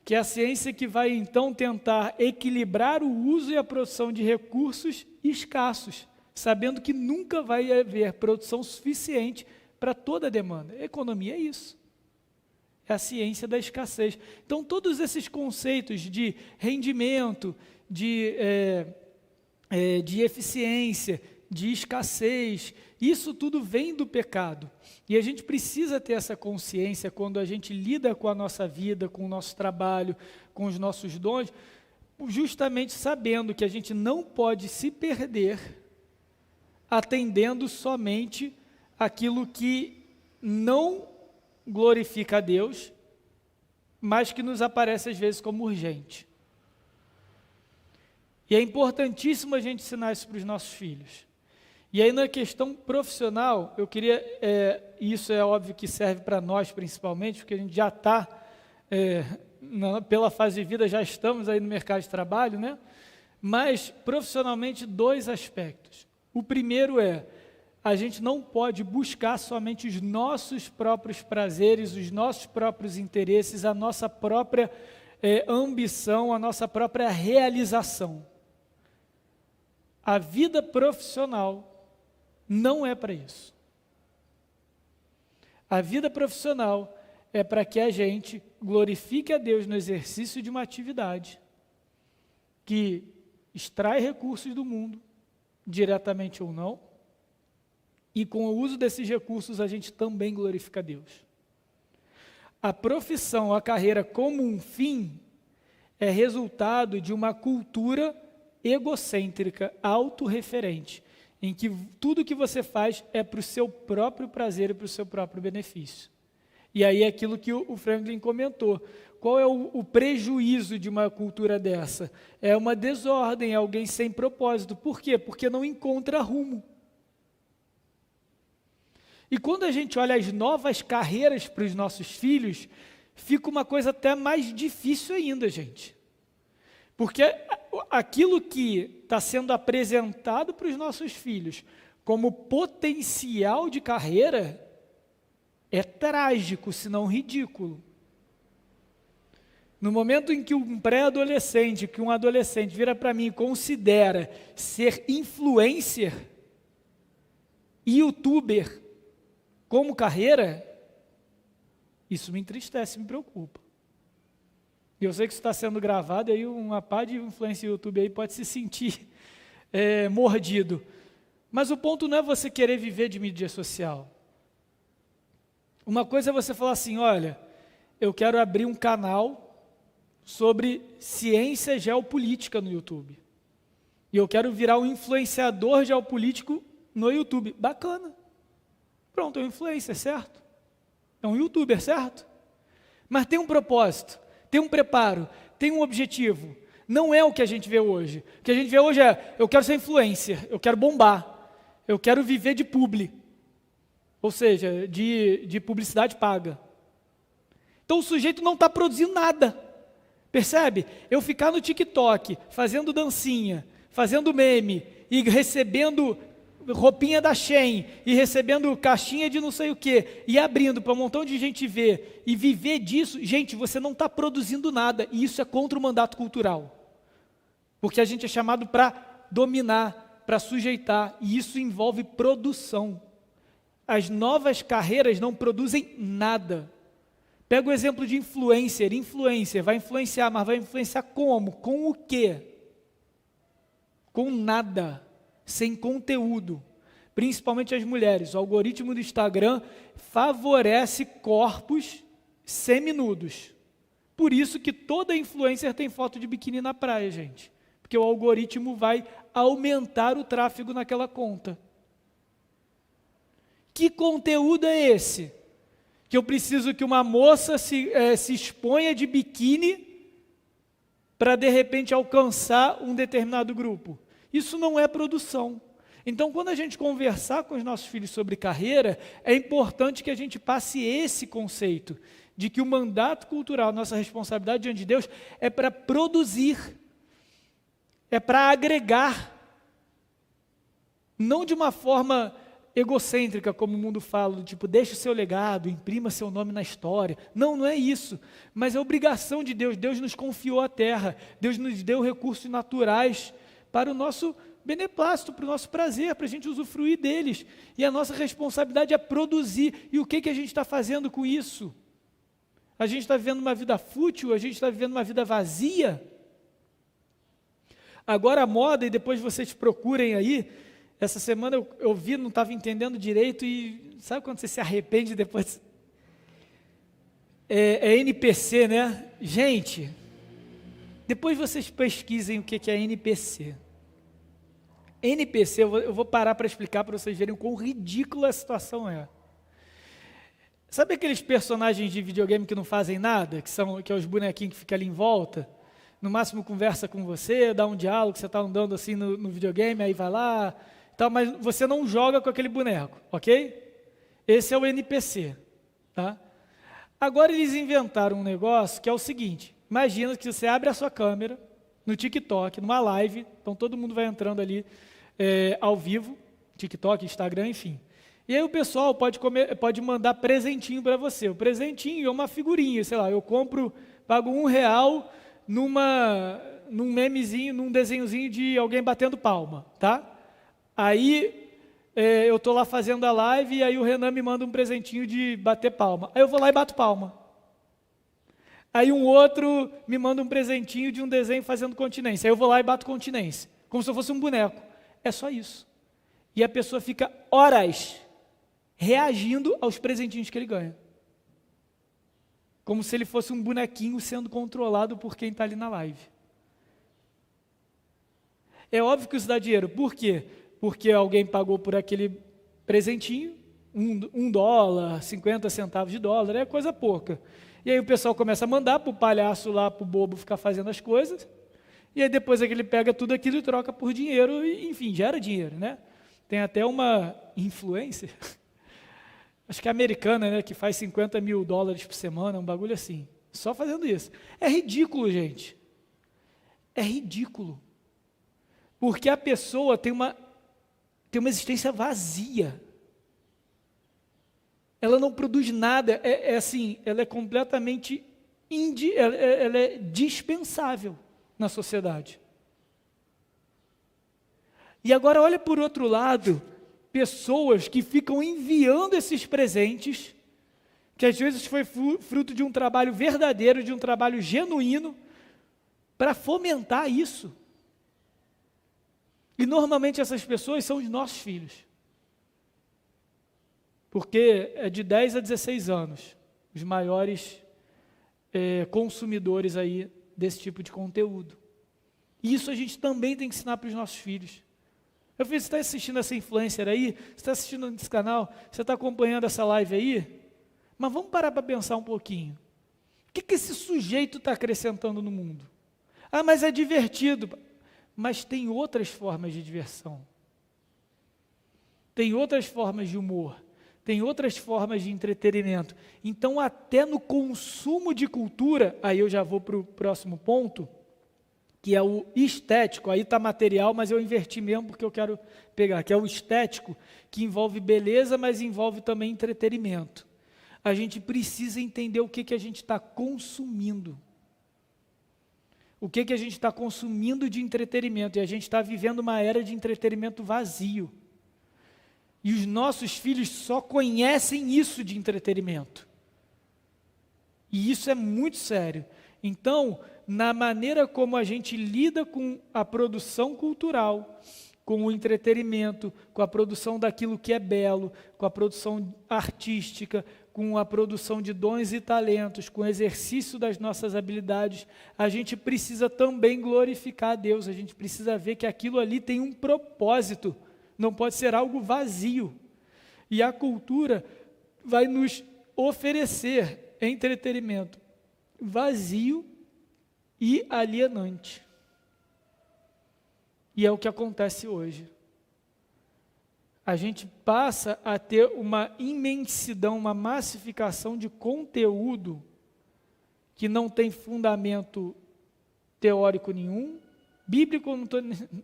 que é a ciência que vai então tentar equilibrar o uso e a produção de recursos escassos, sabendo que nunca vai haver produção suficiente para toda a demanda. A economia é isso. É a ciência da escassez. Então, todos esses conceitos de rendimento, de eficiência, de escassez, isso tudo vem do pecado. E a gente precisa ter essa consciência quando a gente lida com a nossa vida, com o nosso trabalho, com os nossos dons, justamente sabendo que a gente não pode se perder atendendo somente aquilo que não glorifica a Deus, mas que nos aparece às vezes como urgente. E é importantíssimo a gente ensinar isso para os nossos filhos. E aí na questão profissional, eu queria, isso é óbvio que serve para nós principalmente, porque a gente já está, pela fase de vida, já estamos aí no mercado de trabalho, né? Mas profissionalmente, 2 aspectos. O primeiro a gente não pode buscar somente os nossos próprios prazeres, os nossos próprios interesses, a nossa própria ambição, a nossa própria realização. A vida profissional não é para isso. A vida profissional é para que a gente glorifique a Deus no exercício de uma atividade que extrai recursos do mundo, diretamente ou não, e com o uso desses recursos a gente também glorifica a Deus. A profissão, a carreira como um fim, é resultado de uma cultura egocêntrica, autorreferente, em que tudo que você faz é para o seu próprio prazer e para o seu próprio benefício. E aí é aquilo que o Franklin comentou. Qual é o prejuízo de uma cultura dessa? É uma desordem, é alguém sem propósito. Por quê? Porque não encontra rumo. E quando a gente olha as novas carreiras para os nossos filhos, fica uma coisa até mais difícil ainda, gente. Porque aquilo que está sendo apresentado para os nossos filhos como potencial de carreira é trágico, se não ridículo. No momento em que um pré-adolescente, que um adolescente vira para mim e considera ser influencer e youtuber como carreira, isso me entristece, me preocupa. E eu sei que isso está sendo gravado, e aí uma pá de influência YouTube aí pode se sentir mordido. Mas o ponto não é você querer viver de mídia social. Uma coisa é você falar assim, olha, eu quero abrir um canal sobre ciência geopolítica no YouTube. E eu quero virar um influenciador geopolítico no YouTube. Bacana. Pronto, é um influencer, certo? É um youtuber, certo? Mas tem um propósito, tem um preparo, tem um objetivo. Não é o que a gente vê hoje. O que a gente vê hoje é, eu quero ser influencer, eu quero bombar, eu quero viver de publi. Ou seja, de publicidade paga. Então o sujeito não está produzindo nada. Percebe? Eu ficar no TikTok, fazendo dancinha, fazendo meme, e recebendo roupinha da Shein, e recebendo caixinha de não sei o que, e abrindo para um montão de gente ver, e viver disso, gente, você não está produzindo nada, e isso é contra o mandato cultural. Porque a gente é chamado para dominar, para sujeitar, e isso envolve produção. As novas carreiras não produzem nada. Pega o exemplo de influencer. Influencer vai influenciar, mas vai influenciar como? Com o quê? Com nada. Sem conteúdo. Principalmente as mulheres. O algoritmo do Instagram favorece corpos seminudos. Por isso que toda influencer tem foto de biquíni na praia, gente. Porque o algoritmo vai aumentar o tráfego naquela conta. Que conteúdo é esse? Que eu preciso que uma moça se exponha de biquíni para, de repente, alcançar um determinado grupo. Isso não é produção. Então, quando a gente conversar com os nossos filhos sobre carreira, é importante que a gente passe esse conceito de que o mandato cultural, nossa responsabilidade diante de Deus, é para produzir, é para agregar, não de uma forma egocêntrica, como o mundo fala, do tipo, deixe o seu legado, imprima seu nome na história. Não, não é isso, mas é obrigação de Deus. Deus nos confiou a terra, Deus nos deu recursos naturais para o nosso beneplácito, para o nosso prazer, para a gente usufruir deles. E a nossa responsabilidade é produzir. E o que a gente está fazendo com isso? A gente está vivendo uma vida fútil? A gente está vivendo uma vida vazia? Agora a moda, e depois vocês procurem aí, essa semana eu vi, não estava entendendo direito, e sabe quando você se arrepende depois? É NPC, né? Gente, depois vocês pesquisem o que é NPC. NPC, eu vou parar para explicar para vocês verem o quão ridícula a situação é. Sabe aqueles personagens de videogame que não fazem nada, que é os bonequinhos que ficam ali em volta? No máximo conversa com você, dá um diálogo, você está andando assim no videogame, aí vai lá, tal, mas você não joga com aquele boneco, ok? Esse é o NPC, tá? Agora eles inventaram um negócio que é o seguinte, imagina que você abre a sua câmera no TikTok, numa live, então todo mundo vai entrando ali ao vivo, TikTok, Instagram, enfim. E aí o pessoal pode mandar presentinho para você. O presentinho é uma figurinha, sei lá, eu pago R$1 num memezinho, num desenhozinho de alguém batendo palma, tá? Aí eu estou lá fazendo a live e aí o Renan me manda um presentinho de bater palma. Aí eu vou lá e bato palma. Aí um outro me manda um presentinho de um desenho fazendo continência. Aí eu vou lá e bato continência, como se eu fosse um boneco. É só isso. E a pessoa fica horas reagindo aos presentinhos que ele ganha. Como se ele fosse um bonequinho sendo controlado por quem está ali na live. É óbvio que isso dá dinheiro. Por quê? Porque alguém pagou por aquele presentinho, $1, 50 centavos de dólar, é coisa pouca. E aí o pessoal começa a mandar para o palhaço lá, para o bobo ficar fazendo as coisas, e aí depois é que ele pega tudo aquilo e troca por dinheiro, e enfim, gera dinheiro, né? Tem até uma influencer, acho que é americana, né, que faz $50 mil por semana, um bagulho assim, só fazendo isso. É ridículo, gente. É ridículo. Porque a pessoa tem uma existência vazia. Ela não produz nada, assim, ela é completamente, ela é dispensável na sociedade. E agora olha por outro lado, pessoas que ficam enviando esses presentes, que às vezes foi fruto de um trabalho verdadeiro, de um trabalho genuíno, para fomentar isso. E normalmente essas pessoas são os nossos filhos. Porque é de 10 a 16 anos, os maiores consumidores aí desse tipo de conteúdo. E isso a gente também tem que ensinar para os nossos filhos. Eu falei, você está assistindo essa influencer aí? Você está assistindo esse canal? Você está acompanhando essa live aí? Mas vamos parar para pensar um pouquinho. O que esse sujeito está acrescentando no mundo? Ah, mas é divertido. Mas tem outras formas de diversão. Tem outras formas de humor. Tem outras formas de entretenimento. Então, até no consumo de cultura, aí eu já vou para o próximo ponto, que é o estético, aí está material, mas eu inverti mesmo porque eu quero pegar, que é o estético, que envolve beleza, mas envolve também entretenimento. A gente precisa entender o que a gente está consumindo. O que a gente está consumindo de entretenimento, e a gente está vivendo uma era de entretenimento vazio. E os nossos filhos só conhecem isso de entretenimento. E isso é muito sério. Então, na maneira como a gente lida com a produção cultural, com o entretenimento, com a produção daquilo que é belo, com a produção artística, com a produção de dons e talentos, com o exercício das nossas habilidades, a gente precisa também glorificar a Deus, a gente precisa ver que aquilo ali tem um propósito, não pode ser algo vazio. E a cultura vai nos oferecer entretenimento vazio e alienante. E é o que acontece hoje. A gente passa a ter uma imensidão, uma massificação de conteúdo que não tem fundamento teórico nenhum, bíblico não tô,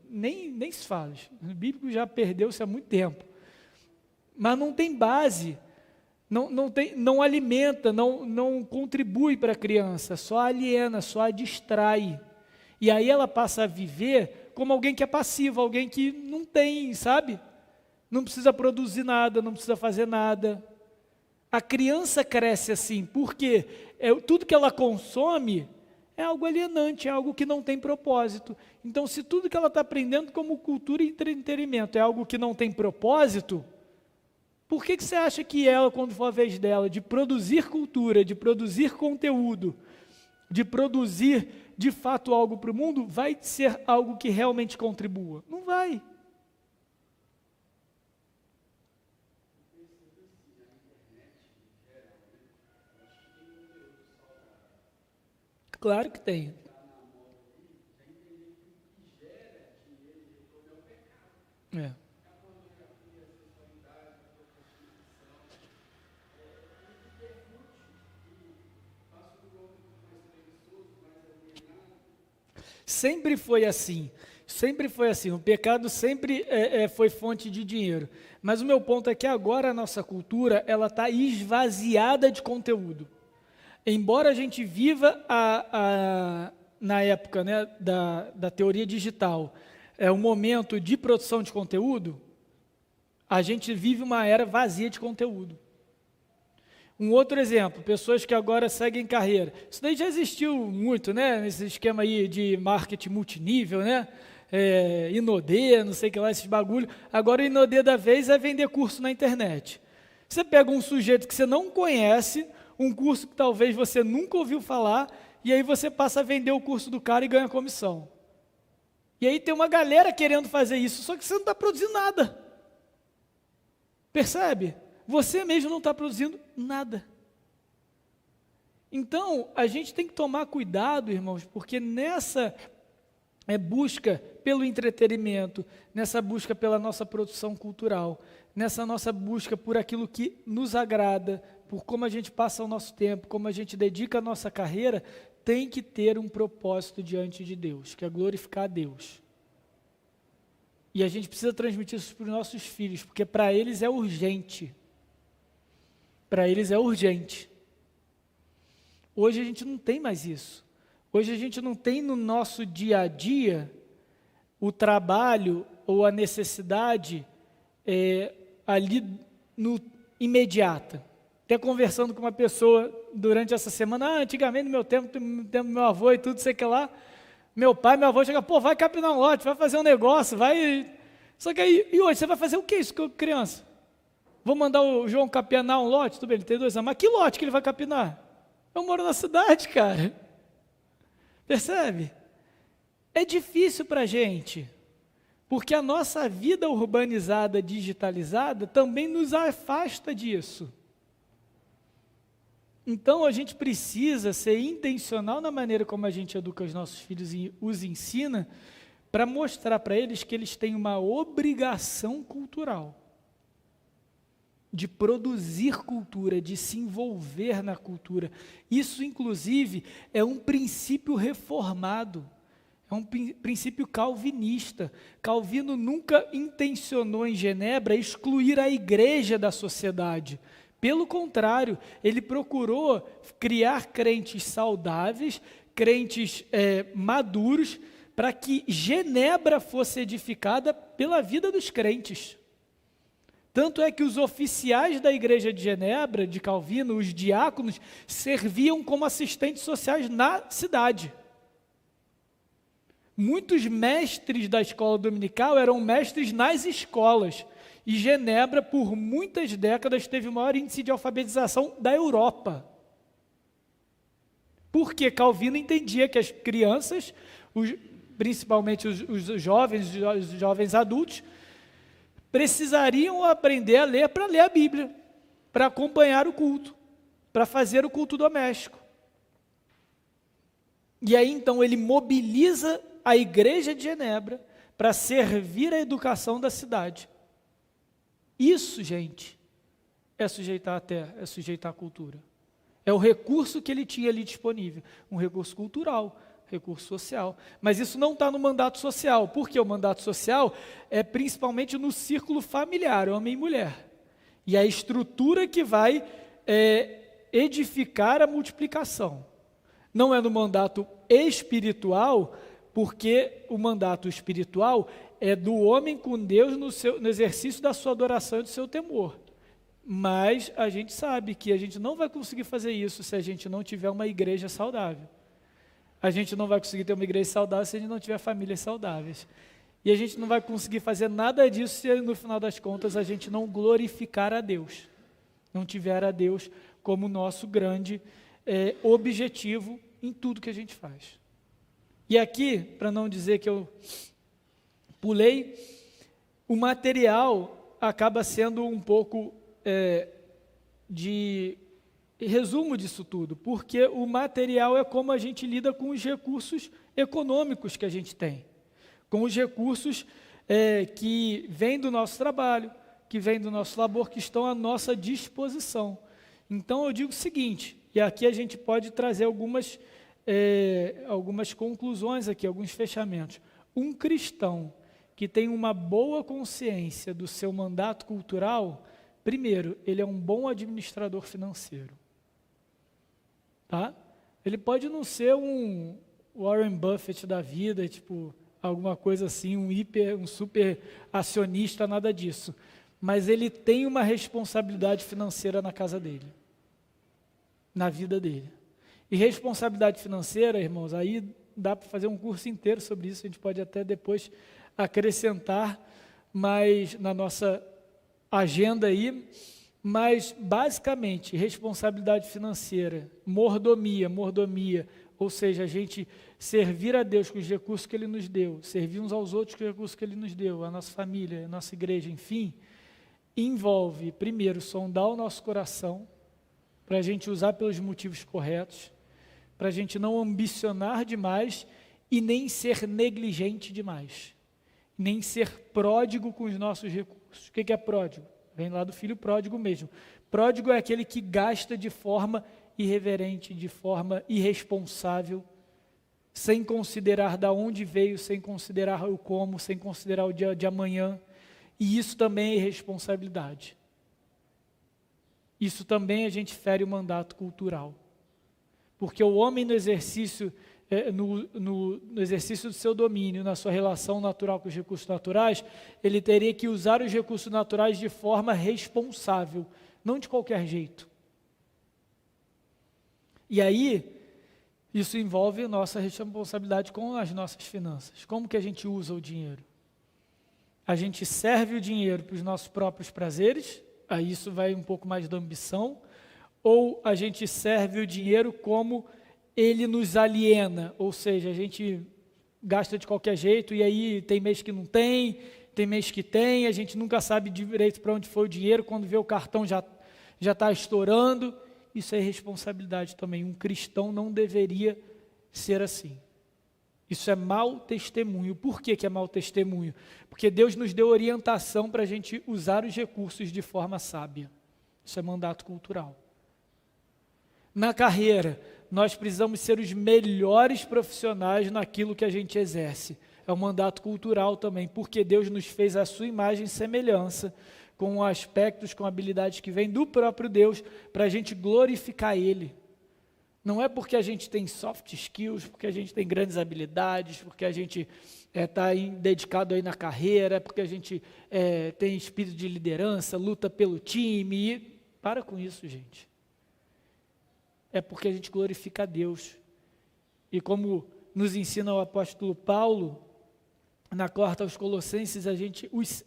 nem se fala, o bíblico já perdeu-se há muito tempo, mas não tem base, não alimenta, não contribui para a criança, só aliena, só a distrai, e aí ela passa a viver como alguém que é passivo, alguém que não tem, sabe? Não precisa produzir nada, não precisa fazer nada. A criança cresce assim, porque tudo que ela consome é algo alienante, é algo que não tem propósito. Então, se tudo que ela está aprendendo como cultura e entretenimento é algo que não tem propósito, por que você acha que ela, quando for a vez dela, de produzir cultura, de produzir conteúdo, de produzir de fato algo para o mundo, vai ser algo que realmente contribua? Não vai. Claro que tem. É. Sempre foi assim. Sempre foi assim. O pecado sempre foi fonte de dinheiro. Mas o meu ponto é que agora a nossa cultura ela está esvaziada de conteúdo. Embora a gente viva na época, né, da teoria digital, um momento de produção de conteúdo, a gente vive uma era vazia de conteúdo. Um outro exemplo, pessoas que agora seguem carreira. Isso daí já existiu muito, né? Nesse esquema aí de marketing multinível, né? Inodê, não sei o que lá, esses bagulho. Agora o Inodê da vez é vender curso na internet. Você pega um sujeito que você não conhece, um curso que talvez você nunca ouviu falar, e aí você passa a vender o curso do cara e ganha comissão. E aí tem uma galera querendo fazer isso, só que você não está produzindo nada. Percebe? Você mesmo não está produzindo nada. Então, a gente tem que tomar cuidado, irmãos, porque nessa busca pelo entretenimento, nessa busca pela nossa produção cultural, nessa nossa busca por aquilo que nos agrada, por como a gente passa o nosso tempo, como a gente dedica a nossa carreira, tem que ter um propósito diante de Deus, que é glorificar a Deus. E a gente precisa transmitir isso para os nossos filhos, porque para eles é urgente. Para eles é urgente. Hoje a gente não tem mais isso. Hoje a gente não tem no nosso dia a dia o trabalho ou a necessidade ali no imediata. Até conversando com uma pessoa durante essa semana, antigamente no meu tempo do meu avô e tudo, sei que lá, meu pai, meu avô chega, vai capinar um lote, vai fazer um negócio, vai... Só que aí, e hoje, você vai fazer o que isso, criança? Vou mandar o João capinar um lote? Tudo bem, ele tem 2 anos, mas que lote que ele vai capinar? Eu moro na cidade, cara. Percebe? É difícil para a gente, porque a nossa vida urbanizada, digitalizada, também nos afasta disso. Então, a gente precisa ser intencional na maneira como a gente educa os nossos filhos e os ensina, para mostrar para eles que eles têm uma obrigação cultural, de produzir cultura, de se envolver na cultura. Isso, inclusive, é um princípio reformado, é um princípio calvinista. Calvino nunca intencionou em Genebra excluir a igreja da sociedade. Pelo contrário, ele procurou criar crentes saudáveis, crentes maduros, para que Genebra fosse edificada pela vida dos crentes. Tanto é que os oficiais da igreja de Genebra, de Calvino, os diáconos, serviam como assistentes sociais na cidade. Muitos mestres da escola dominical eram mestres nas escolas. E Genebra, por muitas décadas, teve o maior índice de alfabetização da Europa. Porque Calvino entendia que as crianças, principalmente os jovens adultos, precisariam aprender a ler para ler a Bíblia, para acompanhar o culto, para fazer o culto doméstico. E aí, então, ele mobiliza a igreja de Genebra para servir a educação da cidade. Isso, gente, é sujeitar a terra, é sujeitar a cultura. É o recurso que ele tinha ali disponível, um recurso cultural, recurso social. Mas isso não está no mandato social, porque o mandato social é principalmente no círculo familiar, homem e mulher. E a estrutura que vai edificar a multiplicação. Não é no mandato espiritual, porque o mandato espiritual é do homem com Deus no exercício da sua adoração e do seu temor. Mas a gente sabe que a gente não vai conseguir fazer isso se a gente não tiver uma igreja saudável. A gente não vai conseguir ter uma igreja saudável se a gente não tiver famílias saudáveis. E a gente não vai conseguir fazer nada disso se no final das contas a gente não glorificar a Deus. Não tiver a Deus como nosso grande objetivo em tudo que a gente faz. E aqui, para não dizer que eu pulei, o material acaba sendo um pouco de resumo disso tudo, porque o material é como a gente lida com os recursos econômicos que a gente tem, com os recursos que vêm do nosso trabalho, que vêm do nosso labor, que estão à nossa disposição. Então eu digo o seguinte, e aqui a gente pode trazer algumas conclusões aqui, alguns fechamentos. Um cristão que tem uma boa consciência do seu mandato cultural, primeiro, ele é um bom administrador financeiro. Tá? Ele pode não ser um Warren Buffett da vida, tipo, alguma coisa assim, um super acionista, nada disso. Mas ele tem uma responsabilidade financeira na casa dele, na vida dele. E responsabilidade financeira, irmãos, aí dá para fazer um curso inteiro sobre isso, a gente pode até depois acrescentar mais na nossa agenda aí, mas basicamente responsabilidade financeira, mordomia, ou seja, a gente servir a Deus com os recursos que Ele nos deu, servir uns aos outros com os recursos que Ele nos deu, a nossa família, a nossa igreja, enfim, envolve, primeiro, sondar o nosso coração, para a gente usar pelos motivos corretos, para a gente não ambicionar demais e nem ser negligente demais, nem ser pródigo com os nossos recursos. O que é pródigo? Vem lá do filho pródigo mesmo. Pródigo é aquele que gasta de forma irreverente, de forma irresponsável, sem considerar de onde veio, sem considerar o como, sem considerar o dia de amanhã. E isso também é irresponsabilidade. Isso também a gente fere o mandato cultural. Porque o homem no exercício do seu domínio, na sua relação natural com os recursos naturais, ele teria que usar os recursos naturais de forma responsável, não de qualquer jeito. E aí, isso envolve nossa responsabilidade com as nossas finanças. Como que a gente usa o dinheiro? A gente serve o dinheiro para os nossos próprios prazeres, aí isso vai um pouco mais da ambição, ou a gente serve o dinheiro como ele nos aliena, ou seja, a gente gasta de qualquer jeito e aí tem mês que não tem mês que tem, a gente nunca sabe direito para onde foi o dinheiro, quando vê o cartão já está estourando. Isso é irresponsabilidade também. Um cristão não deveria ser assim. Isso é mau testemunho. Por que é mau testemunho? Porque Deus nos deu orientação para a gente usar os recursos de forma sábia. Isso é mandato cultural. Na carreira, nós precisamos ser os melhores profissionais naquilo que a gente exerce. É um mandato cultural também, porque Deus nos fez a sua imagem e semelhança, com aspectos, com habilidades que vêm do próprio Deus, para a gente glorificar Ele. Não é porque a gente tem soft skills, porque a gente tem grandes habilidades, porque a gente está dedicado aí na carreira, porque a gente tem espírito de liderança, luta pelo time. Para com isso, gente. É porque a gente glorifica a Deus. E como nos ensina o apóstolo Paulo, na carta aos Colossenses,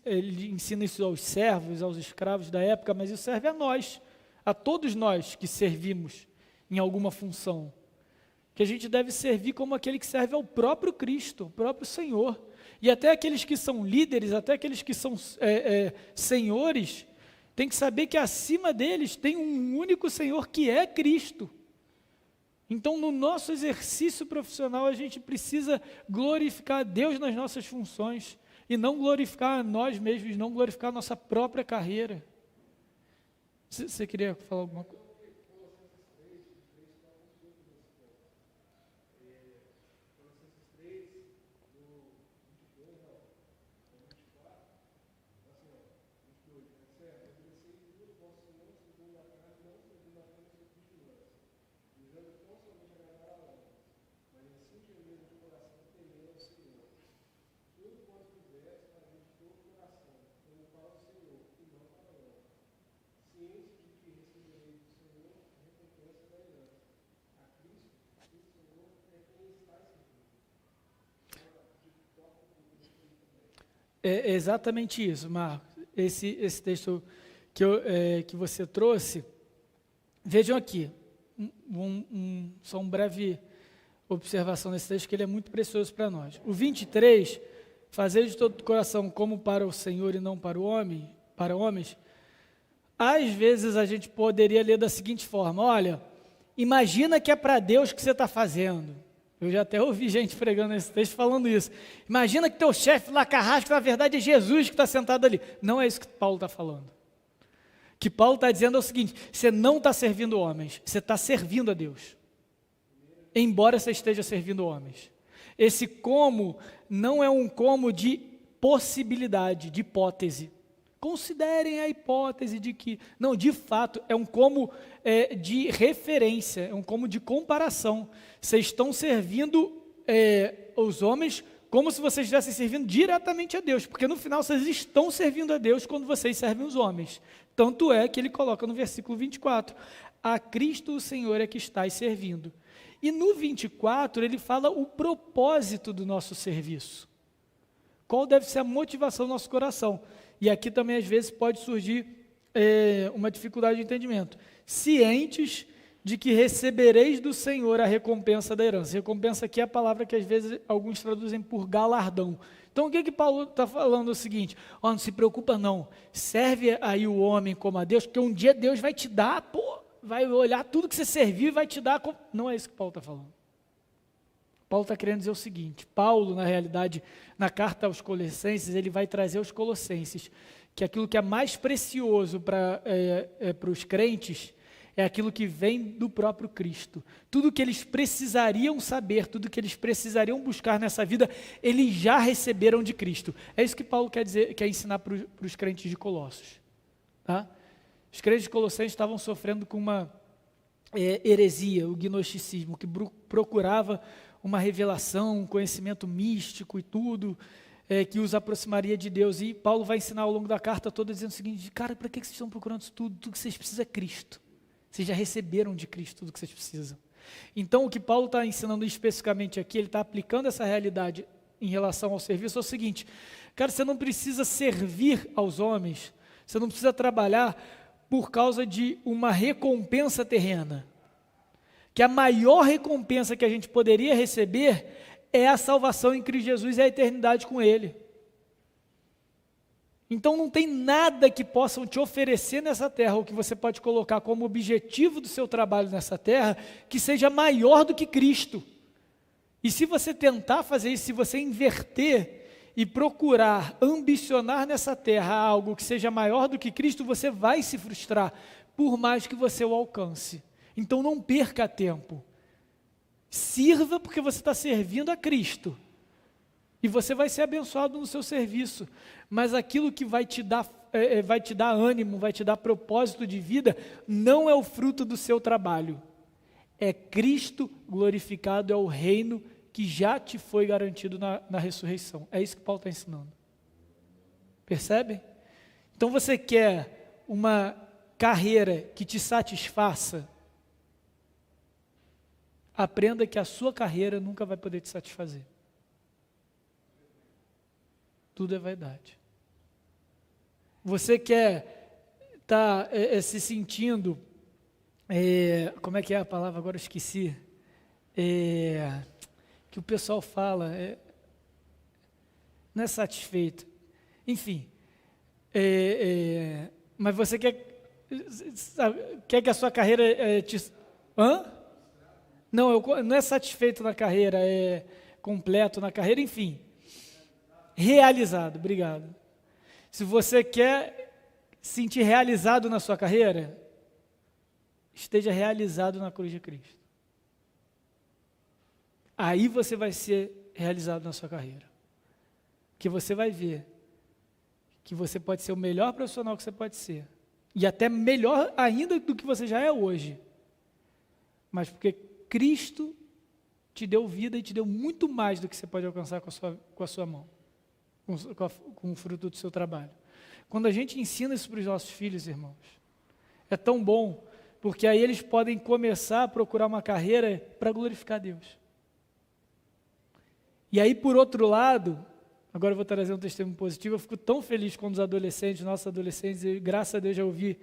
ele ensina isso aos servos, aos escravos da época, mas isso serve a nós, a todos nós que servimos em alguma função, que a gente deve servir como aquele que serve ao próprio Cristo, o próprio Senhor, e até aqueles que são líderes, até aqueles que são senhores, tem que saber que acima deles tem um único Senhor que é Cristo. Então, no nosso exercício profissional, a gente precisa glorificar a Deus nas nossas funções e não glorificar a nós mesmos, não glorificar a nossa própria carreira. Você queria falar alguma coisa? É exatamente isso, Marcos. Esse texto que você trouxe, vejam aqui, só uma breve observação nesse texto, que ele é muito precioso para nós. O 23, fazer de todo o coração como para o Senhor e não para o homem, para homens, às vezes a gente poderia ler da seguinte forma: olha, imagina que é para Deus que você está fazendo. Eu já até ouvi gente pregando esse texto falando isso. Imagina que teu chefe lá carrasco, na verdade é Jesus que está sentado ali. Não é isso que Paulo está falando. O que Paulo está dizendo é o seguinte: você não está servindo homens, você está servindo a Deus. Embora você esteja servindo homens. Esse como não é um como de possibilidade, de hipótese. Considerem a hipótese de que, não, de fato, é um como de referência, é um como de comparação. Vocês estão servindo os homens como se vocês estivessem servindo diretamente a Deus, porque no final vocês estão servindo a Deus quando vocês servem os homens. Tanto é que ele coloca no versículo 24, a Cristo o Senhor é que estáis servindo. E no 24 ele fala o propósito do nosso serviço. Qual deve ser a motivação do nosso coração? E aqui também às vezes pode surgir uma dificuldade de entendimento. Cientes de que recebereis do Senhor a recompensa da herança. Recompensa aqui é a palavra que às vezes alguns traduzem por galardão. Então o que Paulo está falando é o seguinte: não se preocupa não, serve aí o homem como a Deus, porque um dia Deus vai te dar, vai olhar tudo que você serviu e vai te dar. Não é isso que Paulo está falando. Paulo está querendo dizer o seguinte: Paulo, na realidade, na carta aos Colossenses, ele vai trazer aos Colossenses que aquilo que é mais precioso para os crentes é aquilo que vem do próprio Cristo. Tudo que eles precisariam saber, tudo que eles precisariam buscar nessa vida, eles já receberam de Cristo. É isso que Paulo quer ensinar para os crentes de Colossos. Tá? Os crentes de Colossenses estavam sofrendo com uma heresia, o gnosticismo, que procurava uma revelação, um conhecimento místico e tudo, que os aproximaria de Deus. E Paulo vai ensinar ao longo da carta toda dizendo o seguinte: cara, para que vocês estão procurando isso tudo? Tudo que vocês precisam é Cristo. Vocês já receberam de Cristo tudo que vocês precisam. Então o que Paulo está ensinando especificamente aqui, ele está aplicando essa realidade em relação ao serviço, é o seguinte: cara, você não precisa servir aos homens, você não precisa trabalhar por causa de uma recompensa terrena. Que a maior recompensa que a gente poderia receber é a salvação em Cristo Jesus e a eternidade com Ele. Então não tem nada que possam te oferecer nessa terra, ou que você pode colocar como objetivo do seu trabalho nessa terra, que seja maior do que Cristo. E se você tentar fazer isso, se você inverter e procurar ambicionar nessa terra algo que seja maior do que Cristo, você vai se frustrar, por mais que você o alcance. Então não perca tempo. Sirva porque você está servindo a Cristo. E você vai ser abençoado no seu serviço. Mas aquilo que vai te dar ânimo, vai te dar propósito de vida, não é o fruto do seu trabalho. É Cristo glorificado, é o reino que já te foi garantido na ressurreição. É isso que Paulo está ensinando. Percebem? Então você quer uma carreira que te satisfaça? Aprenda que a sua carreira nunca vai poder te satisfazer. tudo é vaidade. Você quer estar se sentindo, como é que é a palavra? Agora eu esqueci. Que o pessoal fala, não é satisfeito. Enfim, mas você quer que a sua carreira não é satisfeito na carreira, é completo na carreira, enfim. Realizado, obrigado. Se você quer sentir realizado na sua carreira, esteja realizado na cruz de Cristo. Aí você vai ser realizado na sua carreira. Que você vai ver que você pode ser o melhor profissional que você pode ser. E até melhor ainda do que você já é hoje. Mas porque Cristo te deu vida e te deu muito mais do que você pode alcançar com a sua mão. Com o fruto do seu trabalho. Quando a gente ensina isso para os nossos filhos, irmãos, é tão bom, porque aí eles podem começar a procurar uma carreira para glorificar Deus. E aí, por outro lado, agora eu vou trazer um testemunho positivo, eu fico tão feliz quando os adolescentes, nossos adolescentes, e graças a Deus já ouvi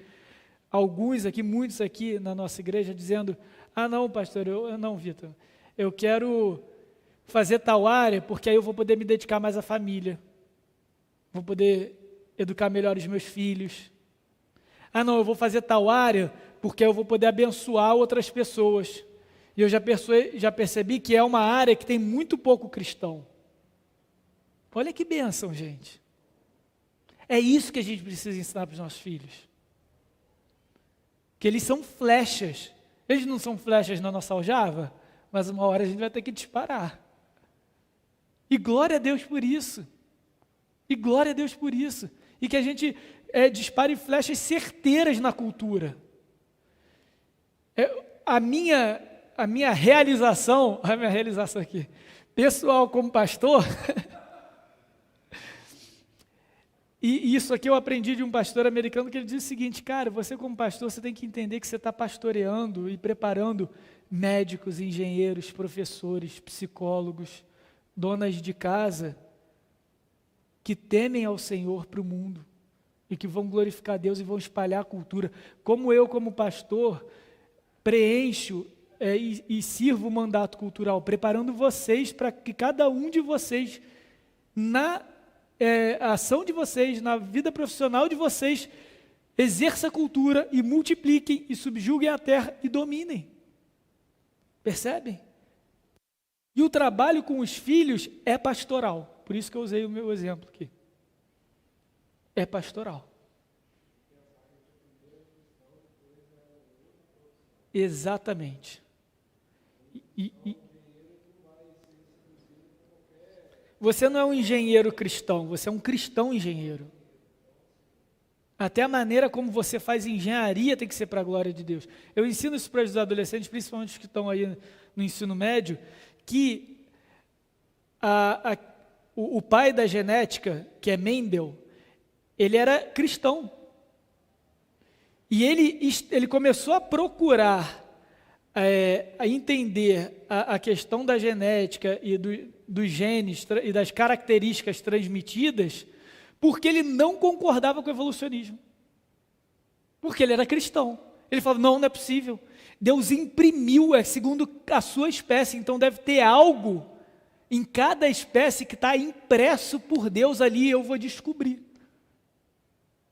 alguns aqui, muitos aqui na nossa igreja, dizendo, não, pastor, não, Vitor, eu quero fazer tal área, porque aí eu vou poder me dedicar mais à família, vou poder educar melhor os meus filhos. Não, eu vou fazer tal área, porque eu vou poder abençoar outras pessoas. E eu já percebi que é uma área que tem muito pouco cristão. Olha que bênção, gente. É isso que a gente precisa ensinar para os nossos filhos. Que eles são flechas. Eles não são flechas na nossa aljava, mas uma hora a gente vai ter que disparar. E glória a Deus por isso. E glória a Deus por isso. E que a gente dispare flechas certeiras na cultura. A minha realização aqui, pessoal como pastor, e isso aqui eu aprendi de um pastor americano que ele diz o seguinte, cara, você como pastor, você tem que entender que você está pastoreando e preparando médicos, engenheiros, professores, psicólogos, donas de casa, que temem ao Senhor para o mundo, e que vão glorificar Deus e vão espalhar a cultura. Como eu, como pastor, preencho e sirvo o mandato cultural, preparando vocês para que cada um de vocês, na ação de vocês, na vida profissional de vocês, exerça a cultura e multipliquem e subjuguem a terra e dominem. Percebem? E o trabalho com os filhos é pastoral. Por isso que eu usei o meu exemplo aqui. É pastoral. Exatamente. Você não é um engenheiro cristão, você é um cristão engenheiro. Até a maneira como você faz engenharia tem que ser para a glória de Deus. Eu ensino isso para os adolescentes, principalmente os que estão aí no ensino médio, que o pai da genética, que é Mendel, ele era cristão. E ele começou a procurar, a entender a questão da genética e dos genes e das características transmitidas, porque ele não concordava com o evolucionismo. Porque ele era cristão. Ele falou, não é possível. Deus imprimiu, segundo a sua espécie, então deve ter algo em cada espécie que está impresso por Deus ali, eu vou descobrir.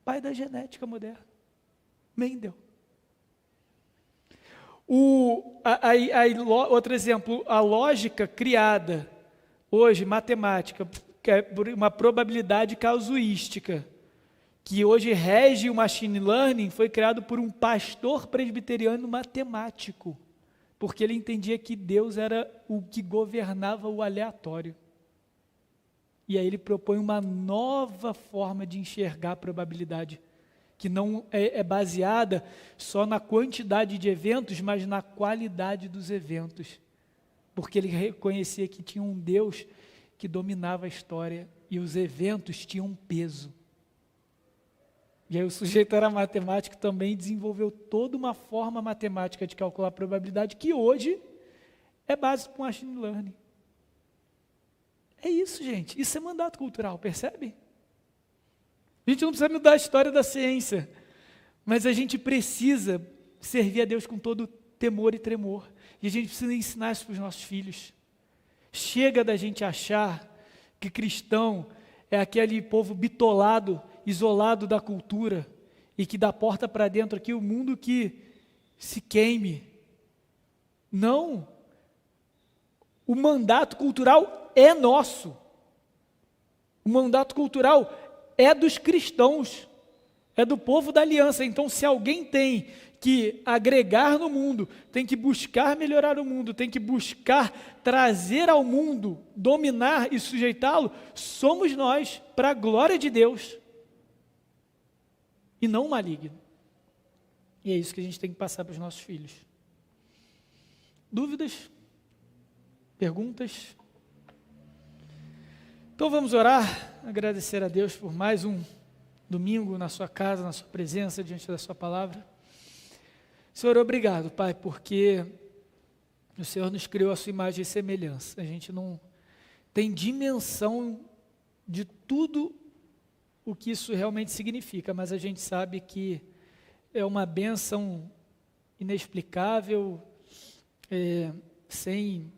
Pai da genética moderna, Mendel. Outro exemplo, a lógica criada hoje, matemática, que é uma probabilidade casuística, que hoje rege o machine learning, foi criado por um pastor presbiteriano matemático, porque ele entendia que Deus era o que governava o aleatório. E aí ele propõe uma nova forma de enxergar a probabilidade, que não é baseada só na quantidade de eventos, mas na qualidade dos eventos. Porque ele reconhecia que tinha um Deus que dominava a história e os eventos tinham peso. E aí o sujeito era matemático, também desenvolveu toda uma forma matemática de calcular a probabilidade, que hoje é base para o machine learning. É isso, gente. Isso é mandato cultural, percebe? A gente não precisa mudar a história da ciência, mas a gente precisa servir a Deus com todo temor e tremor. E a gente precisa ensinar isso para os nossos filhos. Chega da gente achar que cristão é aquele povo bitolado, isolado da cultura, e que dá porta para dentro aqui o mundo que se queime. Não. O mandato cultural é nosso. O mandato cultural é dos cristãos, é do povo da aliança. Então, se alguém tem que agregar no mundo, tem que buscar melhorar o mundo, tem que buscar trazer ao mundo, dominar e sujeitá-lo, somos nós, para a glória de Deus, e não o maligno. E é isso que a gente tem que passar para os nossos filhos. Dúvidas? Perguntas? Então vamos orar, agradecer a Deus por mais um domingo na sua casa, na sua presença, diante da sua palavra. Senhor, obrigado, Pai, porque o Senhor nos criou a sua imagem e semelhança. A gente não tem dimensão de tudo o que isso realmente significa, mas a gente sabe que é uma bênção inexplicável, sem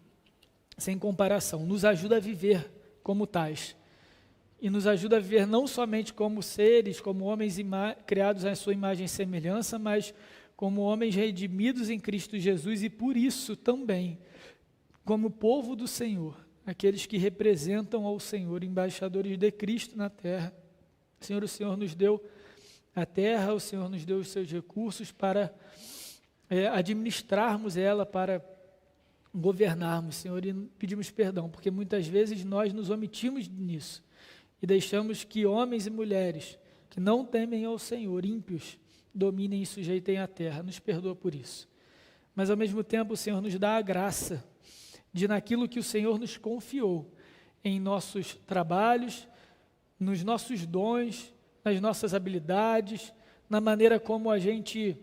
comparação. Nos ajuda a viver como tais. E nos ajuda a viver não somente como seres, como homens criados à sua imagem e semelhança, mas como homens redimidos em Cristo Jesus e por isso também, como povo do Senhor, aqueles que representam ao Senhor, embaixadores de Cristo na terra. Senhor, o Senhor nos deu a terra, o Senhor nos deu os seus recursos para administrarmos ela, para governarmos, Senhor, e pedimos perdão, porque muitas vezes nós nos omitimos nisso e deixamos que homens e mulheres que não temem ao Senhor, ímpios, dominem e sujeitem a terra. Nos perdoa por isso. Mas ao mesmo tempo o Senhor nos dá a graça de naquilo que o Senhor nos confiou, em nossos trabalhos, nos nossos dons, nas nossas habilidades, na maneira como a gente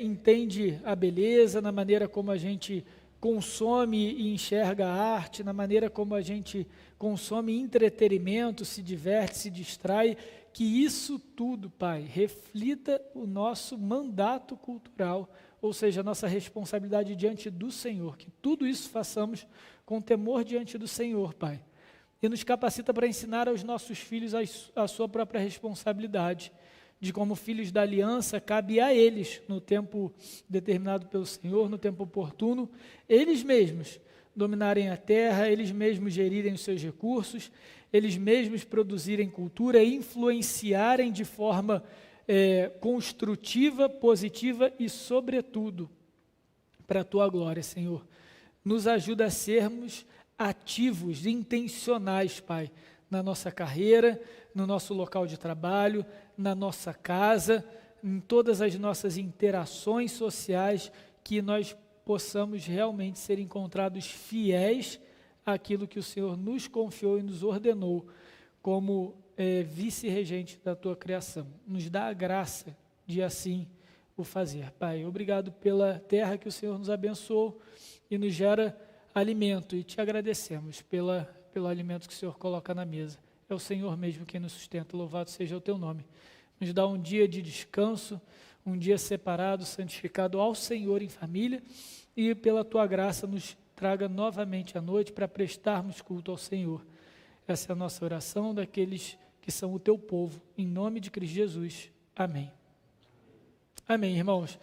entende a beleza, na maneira como a gente consome e enxerga a arte, na maneira como a gente consome entretenimento, se diverte, se distrai, que isso tudo, Pai, reflita o nosso mandato cultural, ou seja, a nossa responsabilidade diante do Senhor, que tudo isso façamos com temor diante do Senhor, Pai, e nos capacita para ensinar aos nossos filhos a sua própria responsabilidade, de como filhos da aliança, cabe a eles, no tempo determinado pelo Senhor, no tempo oportuno, eles mesmos dominarem a terra, eles mesmos gerirem os seus recursos, eles mesmos produzirem cultura, influenciarem de forma construtiva, positiva e, sobretudo, para a Tua glória, Senhor. Nos ajuda a sermos ativos, intencionais, Pai, na nossa carreira, no nosso local de trabalho, na nossa casa, em todas as nossas interações sociais, que nós possamos realmente ser encontrados fiéis àquilo que o Senhor nos confiou e nos ordenou como vice-regente da Tua criação. Nos dá a graça de assim o fazer. Pai, obrigado pela terra que o Senhor nos abençoou e nos gera alimento, e te agradecemos pelo alimento que o Senhor coloca na mesa. É o Senhor mesmo quem nos sustenta, louvado seja o Teu nome. Nos dá um dia de descanso, um dia separado, santificado ao Senhor em família, e pela Tua graça nos traga novamente à noite para prestarmos culto ao Senhor. Essa é a nossa oração daqueles que são o Teu povo, em nome de Cristo Jesus. Amém. Amém, irmãos.